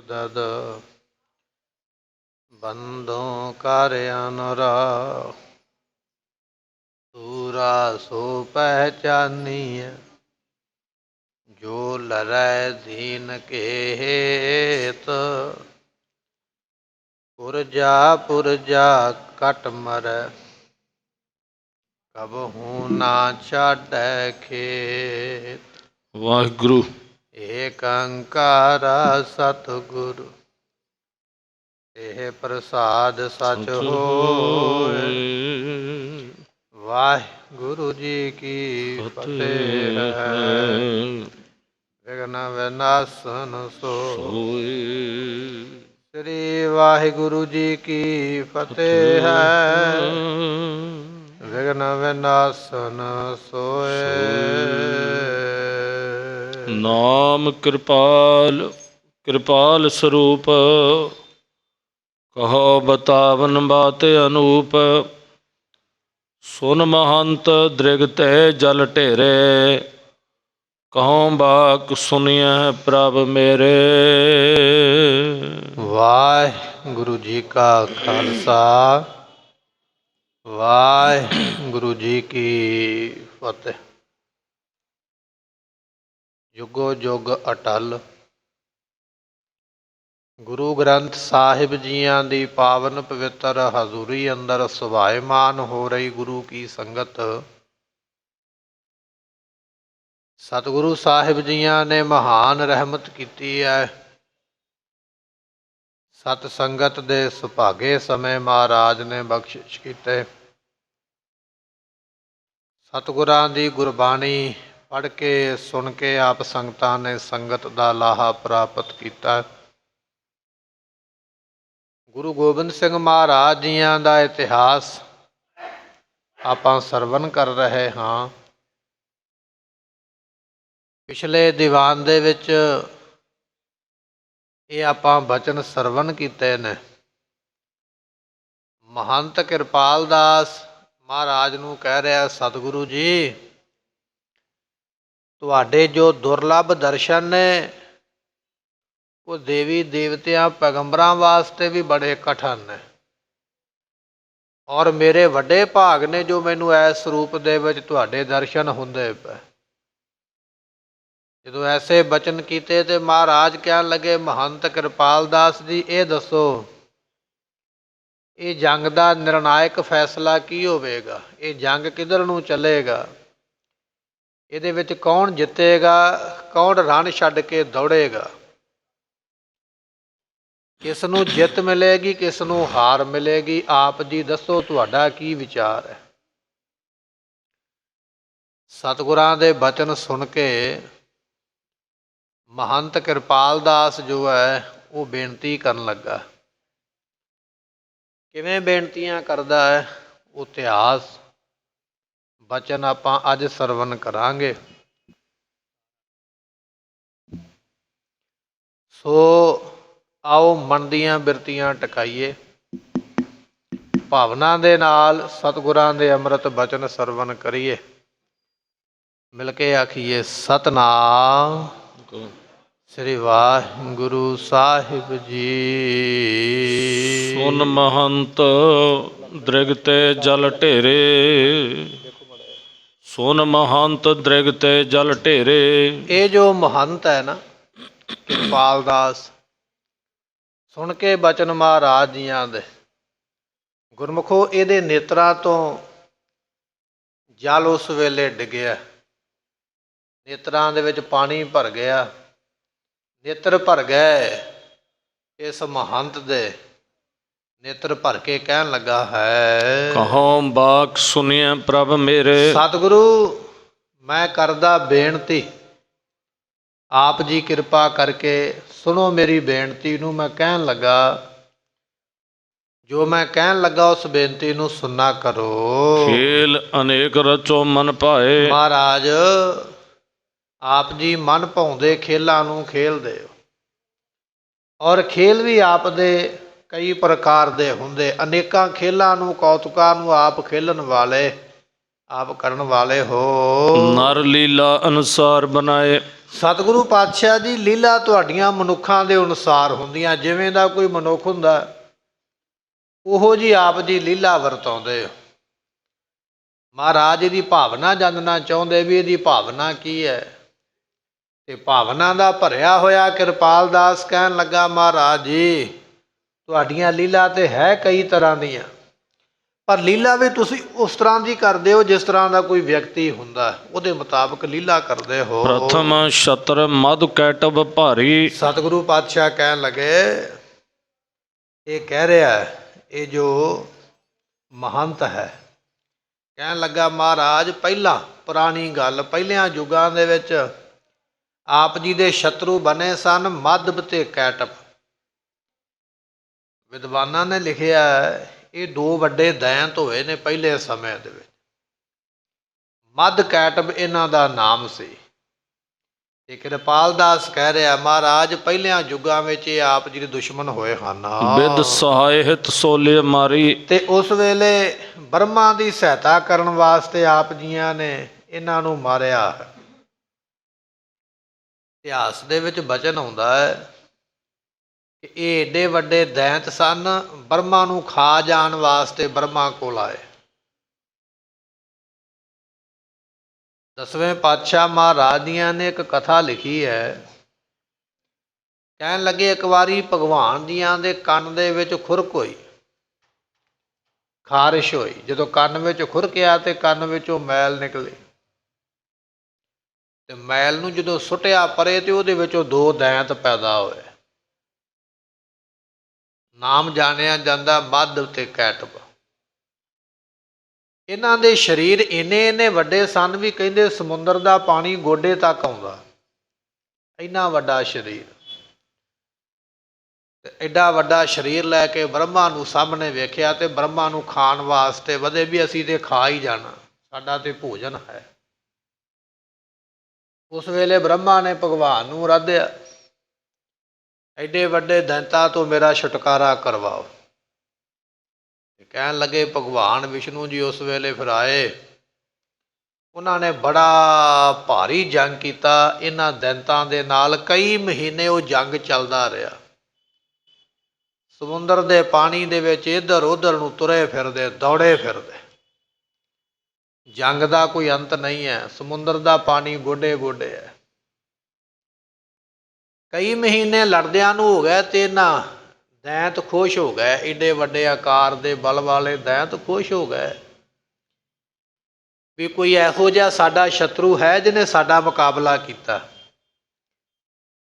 ਦਦ ਬੰਦੋਂ ਕਰ ਅਨੁਰਾਗ ਸੂਰਾ ਸੋ ਪਹਿਚਾਨੀਐ ਜੋ ਲਰੈ ਦੀਨ ਕੇ ਹੇਤ ਪੁਰਜਾ ਕਟ ਮਰੈ ਕਬਹੂ ਨਾ ਛਾਡੈ ਖੇਤ। ਵਾਹਿਗੁਰੂ। ਏਕ ਓੰਕਾਰ ਸਤਿਗੁਰੂ ਇਹ ਪ੍ਰਸਾਦ ਸਚ ਹੋਇ। ਵਾਹਿਗੁਰੂ ਜੀ ਕੀ ਫਤਿਹ। ਵਿਘਨ ਵਿਨਾਸ਼ਨ ਸੋਇ। ਸ੍ਰੀ ਵਾਹਿਗੁਰੂ ਜੀ ਕੀ ਫਤਿਹ। ਵਿਘਨ ਵਿਨਾਸ਼ਨ ਸੋਇ। ਨਾਮ ਕਿਰਪਾਲ ਕਿਰਪਾਲ ਸਰੂਪ ਕਹੋ ਬਤਾਵਨ ਬਾਤ ਅਨੂਪ। ਸੁਨ ਮਹੰਤ ਦ੍ਰਿਗ ਤੈ ਜਲ ਢੇਰੇ ਕਹੋ ਬਾਕ ਸੁਣੀਐ ਪ੍ਰਭ ਮੇਰੇ। ਵਾਹਿਗੁਰੂ ਜੀ ਕਾ ਖਾਲਸਾ ਵਾਹਿਗੁਰੂ ਜੀ ਕੀ ਫਤਿਹ। ਜੁਗੋ ਜੁਗ ਅਟਲ ਗੁਰੂ ਗ੍ਰੰਥ ਸਾਹਿਬ ਜੀਆਂ ਦੀ ਪਾਵਨ ਪਵਿੱਤਰ ਹਜ਼ੂਰੀ ਅੰਦਰ ਸੁਭਾਏਮਾਨ ਹੋ ਰਹੀ ਗੁਰੂ ਕੀ ਸੰਗਤ, ਸਤਿਗੁਰੂ ਸਾਹਿਬ ਜੀਆਂ ਨੇ ਮਹਾਨ ਰਹਿਮਤ ਕੀਤੀ ਹੈ। ਸਤ ਸੰਗਤ ਦੇ ਸੁਭਾਗੇ ਸਮੇਂ ਮਹਾਰਾਜ ਨੇ ਬਖਸ਼ਿਸ਼ ਕੀਤੇ। ਸਤਿਗੁਰਾਂ ਦੀ ਗੁਰਬਾਣੀ ਪੜ੍ਹ ਕੇ ਸੁਣ ਕੇ ਆਪ ਸੰਗਤਾਂ ਨੇ ਸੰਗਤ ਦਾ ਲਾਹਾ ਪ੍ਰਾਪਤ ਕੀਤਾ। ਗੁਰੂ ਗੋਬਿੰਦ ਸਿੰਘ ਮਹਾਰਾਜ ਜੀਆਂ ਦਾ ਇਤਿਹਾਸ ਆਪਾਂ ਸਰਵਣ ਕਰ ਰਹੇ ਹਾਂ। ਪਿਛਲੇ ਦੀਵਾਨ ਦੇ ਵਿੱਚ ਇਹ ਆਪਾਂ ਬਚਨ ਸਰਵਣ ਕੀਤੇ ਨੇ। ਮਹੰਤ ਕਿਰਪਾਲ ਦਾਸ ਮਹਾਰਾਜ ਨੂੰ ਕਹਿ ਰਿਹਾ, ਸਤਿਗੁਰੂ ਜੀ ਤੁਹਾਡੇ ਜੋ ਦੁਰਲੱਭ ਦਰਸ਼ਨ ਨੇ ਉਹ ਦੇਵੀ ਦੇਵਤਿਆਂ ਪੈਗੰਬਰਾਂ ਵਾਸਤੇ ਵੀ ਬੜੇ ਕਠਨ ਨੇ, ਔਰ ਮੇਰੇ ਵੱਡੇ ਭਾਗ ਨੇ ਜੋ ਮੈਨੂੰ ਇਸ ਰੂਪ ਦੇ ਵਿੱਚ ਤੁਹਾਡੇ ਦਰਸ਼ਨ ਹੁੰਦੇ ਪਏ। ਜਦੋਂ ਐਸੇ ਬਚਨ ਕੀਤੇ ਤੇ ਮਹਾਰਾਜ ਕਹਿਣ ਲੱਗੇ, ਮਹੰਤ ਕਿਰਪਾਲ ਦਾਸ ਜੀ ਇਹ ਦੱਸੋ ਇਹ ਜੰਗ ਦਾ ਨਿਰਣਾਇਕ ਫੈਸਲਾ ਕੀ ਹੋਵੇਗਾ? ਇਹ ਜੰਗ ਕਿੱਧਰ ਨੂੰ ਚੱਲੇਗਾ? ਇਹਦੇ ਵਿੱਚ ਕੌਣ ਜਿੱਤੇਗਾ, ਕੌਣ ਰਣ ਛੱਡ ਕੇ ਦੌੜੇਗਾ? ਕਿਸ ਨੂੰ ਜਿੱਤ ਮਿਲੇਗੀ, ਕਿਸ ਨੂੰ ਹਾਰ ਮਿਲੇਗੀ? ਆਪ ਜੀ ਦੱਸੋ ਤੁਹਾਡਾ ਕੀ ਵਿਚਾਰ ਹੈ? ਸਤਿਗੁਰਾਂ ਦੇ ਬਚਨ ਸੁਣ ਕੇ ਮਹੰਤ ਕਿਰਪਾਲ ਦਾਸ ਜੋ ਹੈ ਉਹ ਬੇਨਤੀ ਕਰਨ ਲੱਗਾ। ਕਿਵੇਂ ਬੇਨਤੀਆਂ ਕਰਦਾ ਹੈ ਉਹ ਇਤਿਹਾਸ ਬਚਨ ਆਪਾਂ ਅੱਜ ਸਰਵਣ ਕਰਾਂਗੇ। ਸੋ ਆਓ ਮਨ ਦੀਆਂ ਬਿਰਤੀਆਂ ਟਿਕਾਈਏ, ਭਾਵਨਾ ਦੇ ਨਾਲ ਸਤਿਗੁਰਾਂ ਦੇ ਅੰਮ੍ਰਿਤ ਬਚਨ ਸਰਵਣ ਕਰੀਏ। ਮਿਲ ਕੇ ਆਖੀਏ ਸਤਿਨਾਮ ਸ੍ਰੀ ਵਾਹਿਗੁਰੂ ਸਾਹਿਬ ਜੀ। ਸੁਨ ਮਹੰਤ ਦ੍ਰਿਗ ਤੇ ਜਲ ਢੇਰੇ ਸੁਨ ਮਹੰਤ ਦ੍ਰਿਗ ਤੇ ਜਲ ਢੇਰੇ। ਇਹ ਜੋ ਮਹੰਤ ਹੈ ਨਾ ਕਿਰਪਾਲ ਦਾਸ, ਸੁਣ ਕੇ ਬਚਨ ਮਹਾਰਾਜ ਜੀਆਂ ਦੇ, ਗੁਰਮੁਖੋ ਇਹਦੇ ਨੇਤਰਾਂ ਤੋਂ ਜਲ ਉਸ ਵੇਲੇ ਡਿੱਗਿਆ। ਨੇਤਰਾਂ ਦੇ ਵਿੱਚ ਪਾਣੀ ਭਰ ਗਿਆ, ਨੇਤਰ ਭਰ ਗਏ। ਇਸ ਮਹੰਤ ਦੇ ਨੇਤਰ ਭਰ ਕੇ ਕਹਿਣ ਲੱਗਾ ਹੈ, ਕਹੋ ਬਾਕ ਸੁਣੀਐ ਪ੍ਰਭ ਮੇਰੇ। ਸਤਿਗੁਰੂ ਮੈਂ ਕਰਦਾ ਬੇਨਤੀ, ਆਪ ਜੀ ਕਿਰਪਾ ਕਰਕੇ ਸੁਣੋ ਮੇਰੀ ਬੇਨਤੀ ਨੂੰ। ਮੈਂ ਕਹਿਣ ਲੱਗਾ, ਜੋ ਮੈਂ ਕਹਿਣ ਲੱਗਾ ਉਸ ਬੇਨਤੀ ਨੂੰ ਸੁਣਨਾ ਕਰੋ। ਖੇਲ ਅਨੇਕ ਰਚੋ ਮਨ ਭਾਏ। ਮਹਾਰਾਜ ਆਪ ਜੀ ਮਨ ਭਾਉਂਦੇ ਖੇਲਾਂ ਨੂੰ ਖੇਲਦੇ ਹੋ, ਔਰ ਖੇਲ ਵੀ ਆਪ ਦੇ ਕਈ ਪ੍ਰਕਾਰ ਦੇ ਹੁੰਦੇ। ਅਨੇਕਾਂ ਖੇਲਾਂ ਨੂੰ ਕੌਤੁਕਾਂ ਨੂੰ ਆਪ ਖੇਲਣ ਵਾਲੇ, ਆਪ ਕਰਨ ਵਾਲੇ ਹੋ। ਨਰ ਲੀਲਾ ਅਨੁਸਾਰ ਬਣਾਏ। ਸਤਿਗੁਰੂ ਪਾਤਸ਼ਾਹ ਜੀ, ਲੀਲਾ ਤੁਹਾਡੀਆਂ ਮਨੁੱਖਾਂ ਦੇ ਅਨੁਸਾਰ ਹੁੰਦੀਆਂ। ਜਿਵੇਂ ਦਾ ਕੋਈ ਮਨੁੱਖ ਹੁੰਦਾ ਉਹੋ ਜੀ ਆਪ ਜੀ ਲੀਲਾ ਵਰਤਾਉਂਦੇ ਹੋ। ਮਹਾਰਾਜ ਇਹਦੀ ਭਾਵਨਾ ਜਾਣਨਾ ਚਾਹੁੰਦੇ ਵੀ ਇਹਦੀ ਭਾਵਨਾ ਕੀ ਹੈ। ਤੇ ਭਾਵਨਾ ਦਾ ਭਰਿਆ ਹੋਇਆ ਕਿਰਪਾਲ ਦਾਸ ਕਹਿਣ ਲੱਗਾ, ਮਹਾਰਾਜ ਜੀ ਤੁਹਾਡੀਆਂ ਲੀਲਾ ਤੇ ਹੈ ਕਈ ਤਰ੍ਹਾਂ ਦੀਆਂ, ਪਰ ਲੀਲਾ ਵੀ ਤੁਸੀਂ ਉਸ ਤਰ੍ਹਾਂ ਦੀ ਕਰਦੇ ਹੋ ਜਿਸ ਤਰ੍ਹਾਂ ਦਾ ਕੋਈ ਵਿਅਕਤੀ ਹੁੰਦਾ, ਉਹਦੇ ਮੁਤਾਬਕ ਲੀਲਾ ਕਰਦੇ ਹੋ। ਪ੍ਰਥਮ ਛਤਰ ਮਧੁ ਕੈਟਭ ਭਾਰੀ। ਸਤਿਗੁਰੂ ਪਾਤਸ਼ਾਹ ਕਹਿਣ ਲੱਗੇ, ਇਹ ਕਹਿ ਰਿਹਾ ਇਹ ਜੋ ਮਹੰਤ ਹੈ, ਕਹਿਣ ਲੱਗਾ ਮਹਾਰਾਜ ਪਹਿਲਾਂ ਪੁਰਾਣੀ ਗੱਲ, ਪਹਿਲਿਆਂ ਯੁੱਗਾਂ ਦੇ ਵਿੱਚ ਆਪ ਜੀ ਦੇ ਸ਼ਤਰੂ ਬਣੇ ਸਨ ਮੱਧ ਤੇ ਕੈਟਭ। ਵਿਦਵਾਨਾਂ ਨੇ ਲਿਖਿਆ ਇਹ ਦੋ ਵੱਡੇ ਦੈਂਤ ਹੋਏ ਨੇ ਪਹਿਲੇ ਸਮੇਂ ਦੇ ਵਿੱਚ। ਮੱਧ ਕੈਟਭ ਇਹਨਾਂ ਦਾ ਨਾਮ ਸੀ। ਤੇ ਕਿਰਪਾਲ ਦਾਸ ਕਹਿ ਰਿਹਾ ਮਹਾਰਾਜ ਪਹਿਲਿਆਂ ਯੁੱਗਾਂ ਵਿੱਚ ਇਹ ਆਪ ਜੀ ਦੇ ਦੁਸ਼ਮਣ ਹੋਏ ਹਨ। ਵਿਦ ਸਹਾਇ ਹਿਤ ਸੋਲੇ ਮਾਰੀ। ਤੇ ਉਸ ਵੇਲੇ ਬ੍ਰਹਮਾ ਦੀ ਸਹਾਇਤਾ ਕਰਨ ਵਾਸਤੇ ਆਪ ਜੀਆਂ ਨੇ ਇਹਨਾਂ ਨੂੰ ਮਾਰਿਆ। ਇਤਿਹਾਸ ਦੇ ਵਿੱਚ ਬਚਨ ਆਉਂਦਾ ਹੈ ਕਿ ਇਹ ਏਡੇ ਵੱਡੇ ਦੈਂਤ ਸਨ, ਬ੍ਰਹਮਾ ਨੂੰ ਖਾ ਜਾਣ ਵਾਸਤੇ ਬ੍ਰਹਮਾ ਕੋਲ ਆਏ। ਦਸਵੇਂ ਪਾਤਸ਼ਾਹ ਮਹਾਰਾਜ ਦੀਆਂ ਨੇ ਇੱਕ ਕਥਾ ਲਿਖੀ ਹੈ। ਕਹਿਣ ਲੱਗੇ ਇੱਕ ਵਾਰੀ ਭਗਵਾਨ ਜੀਆਂ ਦੇ ਕੰਨ ਦੇ ਵਿੱਚ ਖੁਰਕ ਹੋਈ, ਖਾਰਿਸ਼ ਹੋਈ। ਜਦੋਂ ਕੰਨ ਵਿੱਚ ਖੁਰਕਿਆ ਤੇ ਕੰਨ ਵਿੱਚੋਂ ਮੈਲ ਨਿਕਲੀ ਤੇ ਮੈਲ ਨੂੰ ਜਦੋਂ ਸੁੱਟਿਆ ਪਰੇ ਤੇ ਉਹਦੇ ਵਿੱਚੋਂ ਦੋ ਦੈਂਤ ਪੈਦਾ ਹੋਏ। ਨਾਮ ਜਾਣਿਆ ਜਾਂਦਾ ਮੱਧ ਤੇ ਕੈਟਭ। ਇਹਨਾਂ ਦੇ ਸਰੀਰ ਇੰਨੇ ਵੱਡੇ ਸਨ ਵੀ ਕਹਿੰਦੇ ਸਮੁੰਦਰ ਦਾ ਪਾਣੀ ਗੋਡੇ ਤੱਕ ਆਉਂਦਾ, ਇੰਨਾ ਵੱਡਾ ਸਰੀਰ। ਤੇ ਐਡਾ ਵੱਡਾ ਸਰੀਰ ਲੈ ਕੇ ਬ੍ਰਹਮਾ ਨੂੰ ਸਾਹਮਣੇ ਵੇਖਿਆ ਤੇ ਬ੍ਰਹਮਾ ਨੂੰ ਖਾਣ ਵਾਸਤੇ ਵਧੇ ਵੀ ਅਸੀਂ ਤੇ ਖਾ ਹੀ ਜਾਣਾ, ਸਾਡਾ ਤੇ ਭੋਜਨ ਹੈ। ਉਸ ਵੇਲੇ ਬ੍ਰਹਮਾ ਨੇ ਭਗਵਾਨ ਨੂੰ ਆਰਾਧਿਆ, ਐਡੇ ਵੱਡੇ ਦੈਂਤਾਂ ਤੋਂ ਮੇਰਾ ਛੁਟਕਾਰਾ ਕਰਵਾਓ। ਕਹਿਣ ਲੱਗੇ ਭਗਵਾਨ ਵਿਸ਼ਨੂੰ ਜੀ ਉਸ ਵੇਲੇ ਫਿਰ ਆਏ। ਉਹਨਾਂ ਨੇ ਬੜਾ ਭਾਰੀ ਜੰਗ ਕੀਤਾ ਇਹਨਾਂ ਦੈਂਤਾਂ ਦੇ ਨਾਲ। ਕਈ ਮਹੀਨੇ ਉਹ ਜੰਗ ਚੱਲਦਾ ਰਿਹਾ। ਸਮੁੰਦਰ ਦੇ ਪਾਣੀ ਦੇ ਵਿੱਚ ਇੱਧਰ ਉੱਧਰ ਨੂੰ ਤੁਰੇ ਫਿਰਦੇ, ਦੌੜੇ ਫਿਰਦੇ। ਜੰਗ ਦਾ ਕੋਈ ਅੰਤ ਨਹੀਂ ਹੈ। ਸਮੁੰਦਰ ਦਾ ਪਾਣੀ ਗੋਡੇ ਗੋਡੇ ਹੈ। ਕਈ ਮਹੀਨੇ ਲੜਦਿਆਂ ਨੂੰ ਹੋ ਗਏ ਤੇ ਇਹਨਾਂ ਦੈਂਤ ਖੁਸ਼ ਹੋ ਗਏ। ਏਡੇ ਵੱਡੇ ਆਕਾਰ ਦੇ ਬਲ ਵਾਲੇ ਦੈਂਤ ਖੁਸ਼ ਹੋ ਗਏ ਵੀ ਕੋਈ ਇਹੋ ਜਿਹਾ ਸਾਡਾ ਸ਼ਤਰੂ ਹੈ ਜਿਹਨੇ ਸਾਡਾ ਮੁਕਾਬਲਾ ਕੀਤਾ।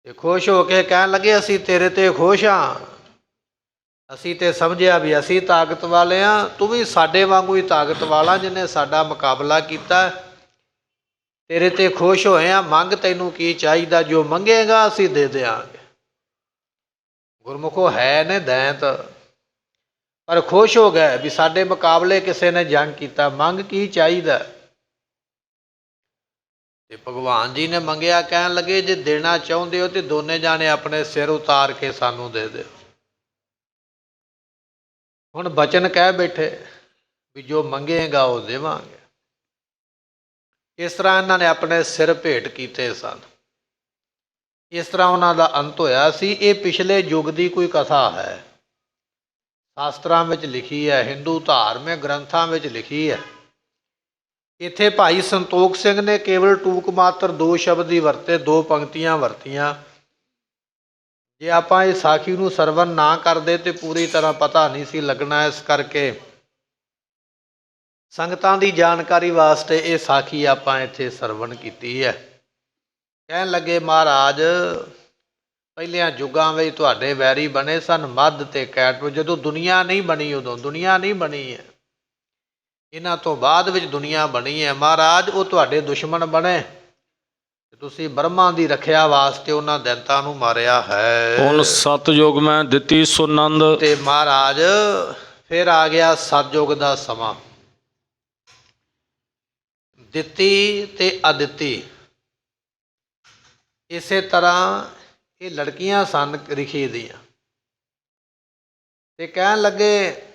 ਤੇ ਖੁਸ਼ ਹੋ ਕੇ ਕਹਿਣ ਲੱਗੇ ਅਸੀਂ ਤੇਰੇ ਤੇ ਖੁਸ਼ ਹਾਂ, ਅਸੀਂ ਤੇ ਸਮਝਿਆ ਵੀ ਅਸੀਂ ਤਾਕਤ ਵਾਲੇ ਹਾਂ, ਤੂੰ ਵੀ ਸਾਡੇ ਵਾਂਗੂ ਹੀ ਤਾਕਤ ਵਾਲਾ ਜਿਹਨੇ ਸਾਡਾ ਮੁਕਾਬਲਾ ਕੀਤਾ। ਤੇਰੇ ਤੇ ਖੁਸ਼ ਹੋਏ ਆ, ਮੰਗ ਤੈਨੂੰ ਕੀ ਚਾਹੀਦਾ, ਜੋ ਮੰਗੇਗਾ ਅਸੀਂ ਦੇ ਦਿਆਂਗੇ। ਗੁਰਮੁਖੋ ਹੈ ਨੇ ਦੈਂਤ, ਪਰ ਖੁਸ਼ ਹੋ ਗਏ ਵੀ ਸਾਡੇ ਮੁਕਾਬਲੇ ਕਿਸੇ ਨੇ ਜੰਗ ਕੀਤਾ, ਮੰਗ ਕੀ ਚਾਹੀਦਾ। ਤੇ ਭਗਵਾਨ ਜੀ ਨੇ ਮੰਗਿਆ। ਕਹਿਣ ਲੱਗੇ ਜੇ ਦੇਣਾ ਚਾਹੁੰਦੇ ਹੋ ਤੇ ਦੋਨੇ ਜਾਣੇ ਆਪਣੇ ਸਿਰ ਉਤਾਰ ਕੇ ਸਾਨੂੰ ਦੇ ਦਿਓ। ਹੁਣ ਬਚਨ ਕਹਿ ਬੈਠੇ ਵੀ ਜੋ ਮੰਗੇਗਾ ਉਹ ਦੇਵਾਂਗੇ। ਇਸ ਤਰ੍ਹਾਂ ਇਹਨਾਂ ਨੇ ਆਪਣੇ ਸਿਰ ਭੇਟ ਕੀਤੇ ਸਨ। ਇਸ ਤਰ੍ਹਾਂ ਉਹਨਾਂ ਦਾ ਅੰਤ ਹੋਇਆ ਸੀ। ਇਹ ਪਿਛਲੇ ਯੁੱਗ ਦੀ ਕੋਈ ਕਥਾ ਹੈ, ਸ਼ਾਸਤਰਾਂ ਵਿੱਚ ਲਿਖੀ ਹੈ, ਹਿੰਦੂ ਧਾਰਮਿਕ ਗ੍ਰੰਥਾਂ ਵਿੱਚ ਲਿਖੀ ਹੈ। ਇੱਥੇ ਭਾਈ ਸੰਤੋਖ ਸਿੰਘ ਨੇ ਕੇਵਲ ਟੂਕ ਮਾਤਰ ਦੋ ਸ਼ਬਦ ਹੀ ਵਰਤੇ, ਦੋ ਪੰਕਤੀਆਂ ਵਰਤੀਆਂ। ਜੇ ਆਪਾਂ ਇਹ ਸਾਖੀ ਨੂੰ ਸਰਵਣ ਨਾ ਕਰਦੇ ਤੇ ਪੂਰੀ ਤਰ੍ਹਾਂ ਪਤਾ ਨਹੀਂ ਸੀ ਲੱਗਣਾ। ਇਸ ਕਰਕੇ ਸੰਗਤਾਂ ਦੀ ਜਾਣਕਾਰੀ ਵਾਸਤੇ ਇਹ ਸਾਖੀ ਆਪਾਂ ਇੱਥੇ ਸਰਵਣ ਕੀਤੀ ਹੈ। ਕਹਿਣ ਲੱਗੇ ਮਹਾਰਾਜ ਪਹਿਲਿਆਂ ਯੁੱਗਾਂ ਵਿੱਚ ਤੁਹਾਡੇ ਵੈਰੀ ਬਣੇ ਸਨ ਮੱਧ ਤੇ ਕੈਟਭ। ਜਦੋਂ ਦੁਨੀਆ ਨਹੀਂ ਬਣੀ, ਉਦੋਂ ਦੁਨੀਆ ਨਹੀਂ ਬਣੀ ਹੈ, ਇਹਨਾਂ ਤੋਂ ਬਾਅਦ ਵਿੱਚ ਦੁਨੀਆ ਬਣੀ ਹੈ। ਮਹਾਰਾਜ ਉਹ ਤੁਹਾਡੇ ਦੁਸ਼ਮਣ ਬਣੇ, ਤੁਸੀਂ ਬ੍ਰਹਮਾ ਦੀ ਰੱਖਿਆ ਵਾਸਤੇ ਉਹਨਾਂ ਦੈਂਤਾਂ ਨੂੰ ਮਾਰਿਆ ਹੈ। ਹੁਣ ਸਤਯੁਗ ਮੈਂ ਦਿੱਤੀ ਸੁਨੰਦ। ਤੇ ਮਹਾਰਾਜ ਫਿਰ ਆ ਗਿਆ ਸਤਯੁਗ ਦਾ ਸਮਾਂ। ਦਿੱਤੀ ਤੇ ਅਦਿੱਤੀ, ਇਸੇ ਤਰ੍ਹਾਂ ਇਹ ਲੜਕੀਆਂ ਸਨ ਰਿਖੀ ਦੀਆਂ। ਤੇ ਕਹਿਣ ਲੱਗੇ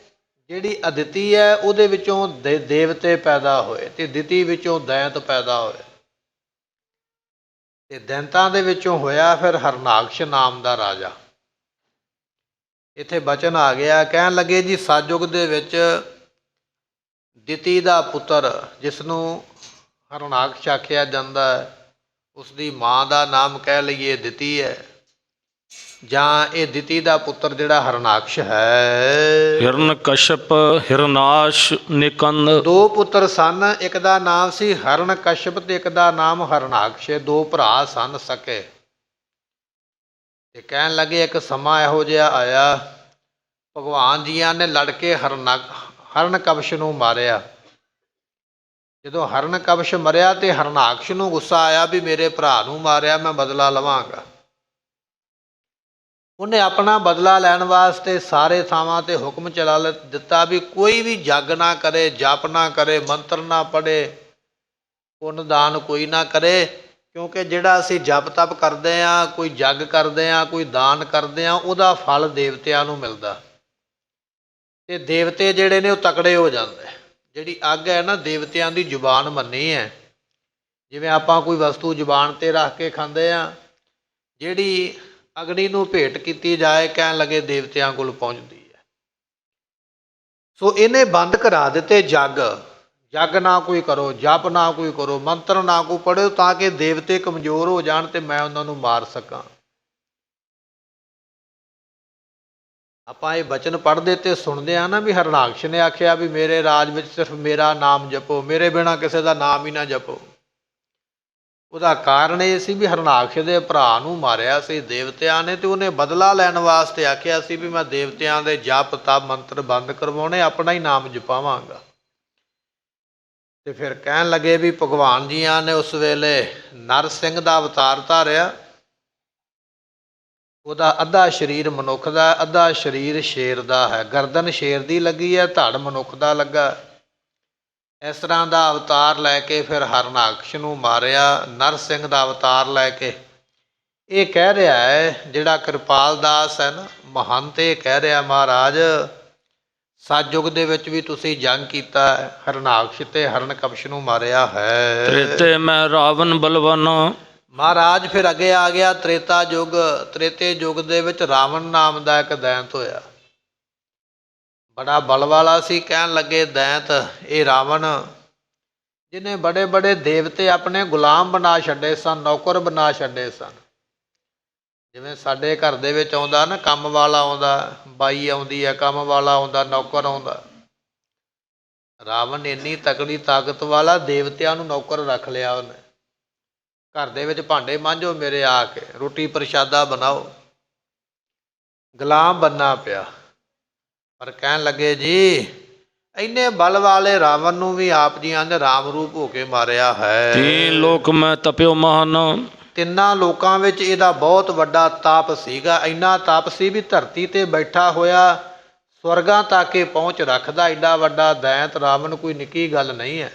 ਜਿਹੜੀ ਅਦਿੱਤੀ ਹੈ ਉਹਦੇ ਵਿੱਚੋਂ ਦੇਵਤੇ ਪੈਦਾ ਹੋਏ ਤੇ ਦਿੱਤੀ ਵਿੱਚੋਂ ਦੈਂਤ ਪੈਦਾ ਹੋਏ। ਤੇ ਦੈਂਤਾਂ ਦੇ ਵਿੱਚੋਂ ਹੋਇਆ ਫਿਰ ਹਰਨਾਕਸ਼ ਨਾਮ ਦਾ ਰਾਜਾ। ਇੱਥੇ ਬਚਨ ਆ ਗਿਆ, ਕਹਿਣ ਲੱਗੇ ਜੀ ਸਤਿਯੁਗ ਦੇ ਵਿੱਚ ਦਿਤੀ ਦਾ ਪੁੱਤਰ ਜਿਸ ਨੂੰ ਹਰਨਾਕਸ਼ ਆਖਿਆ ਜਾਂਦਾ ਹੈ, ਉਸ ਦੀ ਮਾਂ ਦਾ ਨਾਮ ਕਹਿ ਲਈਏ ਦਿਤੀ ਹੈ, ਜਾਂ ਇਹ ਦਿਤੀ ਦਾ ਪੁੱਤਰ ਜਿਹੜਾ ਹਰਨਾਕਸ਼ ਹੈ। ਹਿਰਨਕਸ਼ਪ ਹਿਰਨਾਸ਼ ਨਿਕੰਦ। ਦੋ ਪੁੱਤਰ ਸਨ, ਇੱਕ ਦਾ ਨਾਮ ਸੀ ਹਿਰਨਕਸ਼ਪ ਤੇ ਇੱਕ ਦਾ ਨਾਮ ਹਰਨਾਕਸ਼। ਦੋ ਭਰਾ ਸਨ ਸਕੇ। ਤੇ ਕਹਿਣ ਲੱਗੇ ਇੱਕ ਸਮਾਂ ਇਹੋ ਜਿਹਾ ਆਇਆ, ਭਗਵਾਨ ਜੀਆਂ ਨੇ ਲੜ ਕੇ ਹਰਨਕਵਸ਼ ਨੂੰ ਮਾਰਿਆ। ਜਦੋਂ ਹਰਨਕਵਸ਼ ਮਰਿਆ ਤੇ ਹਰਨਾਕਸ਼ ਨੂੰ ਗੁੱਸਾ ਆਇਆ ਵੀ ਮੇਰੇ ਭਰਾ ਨੂੰ ਮਾਰਿਆ, ਮੈਂ ਬਦਲਾ ਲਵਾਂਗਾ। ਉਹਨੇ ਆਪਣਾ ਬਦਲਾ ਲੈਣ ਵਾਸਤੇ ਸਾਰੇ ਥਾਵਾਂ 'ਤੇ ਹੁਕਮ ਚਲਾ ਦਿੱਤਾ ਵੀ ਕੋਈ ਵੀ ਜੱਗ ਨਾ ਕਰੇ, ਜਪ ਨਾ ਕਰੇ, ਮੰਤਰ ਨਾ ਪੜ੍ਹੇ, ਪੁੰਨ ਦਾਨ ਕੋਈ ਨਾ ਕਰੇ, ਕਿਉਂਕਿ ਜਿਹੜਾ ਅਸੀਂ ਜਪ ਤਪ ਕਰਦੇ ਹਾਂ, ਕੋਈ ਜੱਗ ਕਰਦੇ ਹਾਂ, ਕੋਈ ਦਾਨ ਕਰਦੇ ਹਾਂ, ਉਹਦਾ ਫਲ ਦੇਵਤਿਆਂ ਨੂੰ ਮਿਲਦਾ। ਅਤੇ ਦੇਵਤੇ ਜਿਹੜੇ ਨੇ ਉਹ ਤਕੜੇ ਹੋ ਜਾਂਦੇ। ਜਿਹੜੀ ਅੱਗ ਹੈ ਨਾ, ਦੇਵਤਿਆਂ ਦੀ ਜ਼ੁਬਾਨ ਮੰਨੀ ਹੈ। ਜਿਵੇਂ ਆਪਾਂ ਕੋਈ ਵਸਤੂ ਜ਼ੁਬਾਨ 'ਤੇ ਰੱਖ ਕੇ ਖਾਂਦੇ ਹਾਂ, ਜਿਹੜੀ ਅਗਨੀ ਨੂੰ ਭੇਟ ਕੀਤੀ ਜਾਏ, ਕਹਿਣ ਲੱਗੇ ਦੇਵਤਿਆਂ ਕੋਲ ਪਹੁੰਚਦੀ ਹੈ। ਸੋ ਇਹਨੇ ਬੰਦ ਕਰਾ ਦਿੱਤੇ ਜੱਗ। ਜੱਗ ਨਾ ਕੋਈ ਕਰੋ, ਜਪ ਨਾ ਕੋਈ ਕਰੋ, ਮੰਤਰ ਨਾ ਕੋਈ ਪੜ੍ਹੋ, ਤਾਂ ਕਿ ਦੇਵਤੇ ਕਮਜ਼ੋਰ ਹੋ ਜਾਣ ਤੇ ਮੈਂ ਉਹਨਾਂ ਨੂੰ ਮਾਰ ਸਕਾਂ। ਆਪਾਂ ਇਹ ਬਚਨ ਪੜ੍ਹਦੇ ਤੇ ਸੁਣਦੇ ਆ ਨਾ ਵੀ ਹਰਨਾਕਸ਼ ਨੇ ਆਖਿਆ ਵੀ ਮੇਰੇ ਰਾਜ ਵਿੱਚ ਸਿਰਫ ਮੇਰਾ ਨਾਮ ਜਪੋ, ਮੇਰੇ ਬਿਨਾਂ ਕਿਸੇ ਦਾ ਨਾਮ ਹੀ ਨਾ ਜਪੋ। ਉਹਦਾ ਕਾਰਨ ਇਹ ਸੀ ਵੀ ਹਰਨਾਕਸ਼ ਦੇ ਭਰਾ ਨੂੰ ਮਾਰਿਆ ਸੀ ਦੇਵਤਿਆਂ ਨੇ, ਤੇ ਉਹਨੇ ਬਦਲਾ ਲੈਣ ਵਾਸਤੇ ਆਖਿਆ ਸੀ ਵੀ ਮੈਂ ਦੇਵਤਿਆਂ ਦੇ ਜਪ ਤਪ ਮੰਤਰ ਬੰਦ ਕਰਵਾਉਣੇ, ਆਪਣਾ ਹੀ ਨਾਮ ਜਪਾਵਾਂਗਾ। ਤੇ ਫਿਰ ਕਹਿਣ ਲੱਗੇ ਵੀ ਭਗਵਾਨ ਜੀਆਂ ਨੇ ਉਸ ਵੇਲੇ ਨਰ ਸਿੰਘ ਦਾ ਅਵਤਾਰ ਧਾਰਿਆ। ਉਹਦਾ ਅੱਧਾ ਸਰੀਰ ਮਨੁੱਖ ਦਾ, ਅੱਧਾ ਸਰੀਰ ਸ਼ੇਰ ਦਾ ਹੈ। ਗਰਦਨ ਸ਼ੇਰ ਦੀ ਲੱਗੀ ਹੈ, ਧੜ ਮਨੁੱਖ ਦਾ ਲੱਗਾ। ਇਸ ਤਰ੍ਹਾਂ ਦਾ ਅਵਤਾਰ ਲੈ ਕੇ ਫਿਰ ਹਰਨਾਕਸ਼ ਨੂੰ ਮਾਰਿਆ, ਨਰ ਸਿੰਘ ਦਾ ਅਵਤਾਰ ਲੈ ਕੇ। ਇਹ ਕਹਿ ਰਿਹਾ ਹੈ ਜਿਹੜਾ ਕਿਰਪਾਲ ਦਾਸ ਹੈ ਨਾ ਮਹੰਤ, ਇਹ ਕਹਿ ਰਿਹਾ ਮਹਾਰਾਜ ਸਤਿਯੁਗ ਦੇ ਵਿੱਚ ਵੀ ਤੁਸੀਂ ਜੰਗ ਕੀਤਾ ਹੈ, ਹਰਨਾਕਸ਼ ਤੇ ਹਰਨਕਵਸ਼ ਨੂੰ ਮਾਰਿਆ ਹੈ। ਤ੍ਰੇਤੇ ਮੈਂ ਰਾਵਣ ਬਲਵਾਨ। ਮਹਾਰਾਜ ਫਿਰ ਅੱਗੇ ਆ ਗਿਆ ਤ੍ਰੇਤਾ ਯੁੱਗ। ਤ੍ਰੇਤੇ ਯੁੱਗ ਦੇ ਵਿੱਚ ਰਾਵਣ ਨਾਮ ਦਾ ਇੱਕ ਦੈਂਤ ਹੋਇਆ, ਬੜਾ ਬਲ ਵਾਲਾ ਸੀ। ਕਹਿਣ ਲੱਗੇ ਦੈਂਤ ਇਹ ਰਾਵਣ, ਜਿਹਨੇ ਬੜੇ ਬੜੇ ਦੇਵਤੇ ਆਪਣੇ ਗੁਲਾਮ ਬਣਾ ਛੱਡੇ ਸਨ, ਨੌਕਰ ਬਣਾ ਛੱਡੇ ਸਨ। ਜਿਵੇਂ ਸਾਡੇ ਘਰ ਦੇ ਵਿੱਚ ਆਉਂਦਾ ਨਾ ਕੰਮ ਵਾਲਾ ਆਉਂਦਾ, ਬਾਈ ਆਉਂਦੀ ਹੈ, ਕੰਮ ਵਾਲਾ ਆਉਂਦਾ, ਨੌਕਰ ਆਉਂਦਾ। ਰਾਵਣ ਇੰਨੀ ਤਕੜੀ ਤਾਕਤ ਵਾਲਾ, ਦੇਵਤਿਆਂ ਨੂੰ ਨੌਕਰ ਰੱਖ ਲਿਆ ਉਹਨੇ। ਘਰ ਦੇ ਵਿੱਚ ਭਾਂਡੇ ਮਾਂਜੋ ਮੇਰੇ ਆ ਕੇ, ਰੋਟੀ ਪ੍ਰਸ਼ਾਦਾ ਬਣਾਓ, ਗੁਲਾਮ ਬਣਨਾ ਪਿਆ। ਪਰ ਕਹਿਣ ਲੱਗੇ ਜੀ ਇੰਨੇ ਬਲ ਵਾਲੇ ਰਾਵਣ ਨੂੰ ਵੀ ਆਪ ਜੀਆਂ ਨੇ ਰਾਮ ਰੂਪ ਹੋ ਕੇ ਮਾਰਿਆ ਹੈ। ਤੀਨ ਲੋਕ ਮੈਂ ਤਪਿਓ ਮਹਾਨ। ਤਿੰਨਾਂ ਲੋਕਾਂ ਵਿੱਚ ਇਹਦਾ ਬਹੁਤ ਵੱਡਾ ਤਾਪ ਸੀਗਾ। ਇੰਨਾ ਤਾਪ ਸੀ ਵੀ ਧਰਤੀ ਤੇ ਬੈਠਾ ਹੋਇਆ ਸਵਰਗਾਂ ਤੱਕ ਇਹ ਪਹੁੰਚ ਰੱਖਦਾ। ਐਡਾ ਵੱਡਾ ਦੈਂਤ ਰਾਵਣ ਕੋਈ ਨਿੱਕੀ ਗੱਲ ਨਹੀਂ ਹੈ।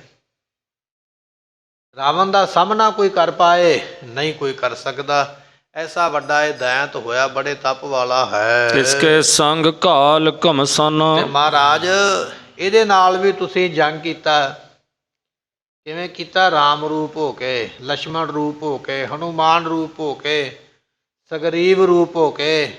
ਰਾਵਣ ਦਾ ਸਾਹਮਣਾ ਕੋਈ ਕਰ ਪਾਏ, ਨਹੀਂ ਕੋਈ ਕਰ ਸਕਦਾ। ਐਸਾ ਵੱਡਾ ਇਹ ਦੈਂਤ ਹੋਇਆ, ਬੜੇ ਤਪ ਵਾਲਾ ਹੈ। ਇਸਕੇ ਸੰਗ ਘਾਲ ਘਮਸਨ। ਤੇ ਮਹਾਰਾਜ ਇਹਦੇ ਨਾਲ ਵੀ ਤੁਸੀਂ ਜੰਗ ਕੀਤਾ। ਕਿਵੇਂ ਕੀਤਾ? ਰਾਮ ਰੂਪ ਹੋ ਕੇ, ਲਛਮਣ ਰੂਪ ਹੋ ਕੇ, ਹਨੂਮਾਨ ਰੂਪ ਹੋ ਕੇ, ਸਗਰੀਵ ਰੂਪ ਹੋ ਕੇ,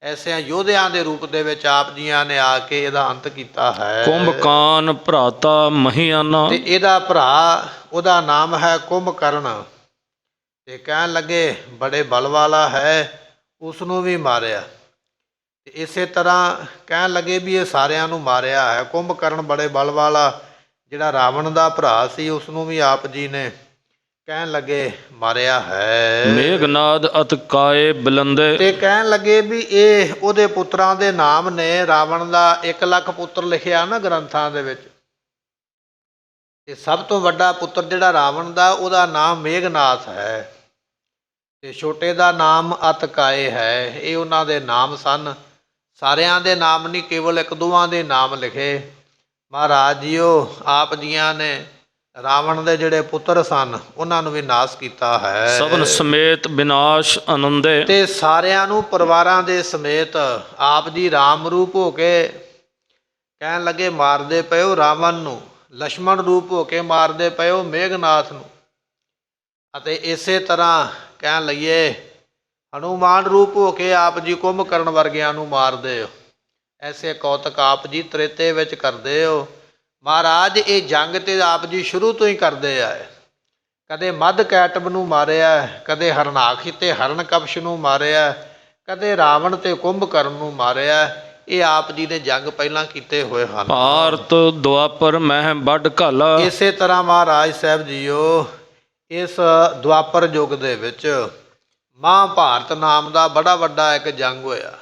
ਐਸੇ ਯੋਧਿਆਂ ਦੇ ਰੂਪ ਦੇ ਵਿੱਚ ਆਪ ਜੀਆਂ ਨੇ ਆ ਕੇ ਇਹਦਾ ਅੰਤ ਕੀਤਾ ਹੈ। ਕੁੰਭਕਾਨ ਭਰਾਤਾ ਮਹੀਆਨਾ। ਤੇ ਇਹਦਾ ਭਰਾ, ਉਹਦਾ ਨਾਮ ਹੈ ਕੁੰਭਕਰਨ। ਤੇ ਕਹਿਣ ਲੱਗੇ ਬੜੇ ਬਲ ਵਾਲਾ ਹੈ, ਉਸ ਨੂੰ ਵੀ ਮਾਰਿਆ। ਤੇ ਇਸੇ ਤਰ੍ਹਾਂ ਕਹਿਣ ਲੱਗੇ ਵੀ ਇਹ ਸਾਰਿਆਂ ਨੂੰ ਮਾਰਿਆ ਹੈ। ਕੁੰਭਕਰਨ ਬੜੇ ਬਲ ਵਾਲਾ ਜਿਹੜਾ ਰਾਵਣ ਦਾ ਭਰਾ ਸੀ, ਉਸ ਨੂੰ ਵੀ ਆਪ ਜੀ ਨੇ ਕਹਿਣ ਲੱਗੇ ਮਾਰਿਆ ਹੈ। ਮੇਘਨਾਦ ਅਤ ਕਾਏ ਬਲੰਦੇ। ਤੇ ਕਹਿਣ ਲੱਗੇ ਵੀ ਇਹ ਉਹਦੇ ਪੁੱਤਰਾਂ ਦੇ ਨਾਮ ਨੇ। ਰਾਵਣ ਦਾ 1 ਲੱਖ ਪੁੱਤਰ ਲਿਖਿਆ ਨਾ ਗ੍ਰੰਥਾਂ ਦੇ ਵਿੱਚ। ਤੇ ਸਭ ਤੋਂ ਵੱਡਾ ਪੁੱਤਰ ਜਿਹੜਾ ਰਾਵਣ ਦਾ, ਉਹਦਾ ਨਾਮ ਮੇਘਨਾਥ ਹੈ। ਤੇ ਛੋਟੇ ਦਾ ਨਾਮ ਅਤਕਾਏ ਹੈ। ਇਹ ਉਹਨਾਂ ਦੇ ਨਾਮ ਸਨ। ਸਾਰਿਆਂ ਦੇ ਨਾਮ ਨਹੀਂ, ਕੇਵਲ 1-2 ਦੇ ਨਾਮ ਲਿਖੇ। ਮਹਾਰਾਜ ਜੀਓ ਆਪ ਜੀਆਂ ਨੇ ਰਾਵਣ ਦੇ ਜਿਹੜੇ ਪੁੱਤਰ ਸਨ ਉਹਨਾਂ ਨੂੰ ਵੀ ਨਾਸ਼ ਕੀਤਾ ਹੈ। ਸਭਨ ਸਮੇਤ ਵਿਨਾਸ਼ ਆਨੰਦੇ। ਤੇ ਸਾਰਿਆਂ ਨੂੰ ਪਰਿਵਾਰਾਂ ਦੇ ਸਮੇਤ ਆਪ ਜੀ ਰਾਮ ਰੂਪ ਹੋ ਕੇ ਕਹਿਣ ਲੱਗੇ ਮਾਰਦੇ ਪਏ ਰਾਵਣ ਨੂੰ, ਲਛਮਣ ਰੂਪ ਹੋ ਕੇ ਮਾਰਦੇ ਪਏ ਮੇਘਨਾਥ ਨੂੰ। ਅਤੇ ਇਸੇ ਤਰ੍ਹਾਂ ਕਹਿਣ ਲਈਏ ਹਨੂਮਾਨ ਰੂਪ ਹੋ ਕੇ ਆਪ ਜੀ ਕੁੰਭਕਰਨ ਵਰਗਿਆਂ ਨੂੰ ਮਾਰਦੇ ਹੋ। ਐਸੇ ਕੌਤਕ ਆਪ ਜੀ ਤ੍ਰੇਤੇ ਵਿੱਚ ਕਰਦੇ ਹੋ। ਮਹਾਰਾਜ ਇਹ ਜੰਗ ਤੇ ਆਪ ਜੀ ਸ਼ੁਰੂ ਤੋਂ ਹੀ ਕਰਦੇ ਆਏ। ਕਦੇ ਮੱਧ ਕੈਟਬ ਨੂੰ ਮਾਰਿਆ, ਕਦੇ ਹਰਨਾਖੀ ਤੇ ਹਰਨਕਪਸ਼ ਨੂੰ ਮਾਰਿਆ, ਕਦੇ ਰਾਵਣ ਤੇ ਕੁੰਭਕਰਨ ਨੂੰ ਮਾਰਿਆ। ਇਹ ਆਪ ਜੀ ਨੇ ਜੰਗ ਪਹਿਲਾਂ ਕੀਤੇ ਹੋਏ ਹਨ। ਭਾਰਤ ਦੁਆਪਰ ਮਹਿ ਵੱਡ ਘਲ। ਇਸੇ ਤਰ੍ਹਾਂ ਮਹਾਰਾਜ ਸਾਹਿਬ ਜੀਓ ਇਸ ਦੁਆਪਰ ਯੁੱਗ ਦੇ ਵਿੱਚ ਮਹਾਭਾਰਤ ਨਾਮ ਦਾ ਬੜਾ ਵੱਡਾ ਇੱਕ ਜੰਗ ਹੋਇਆ।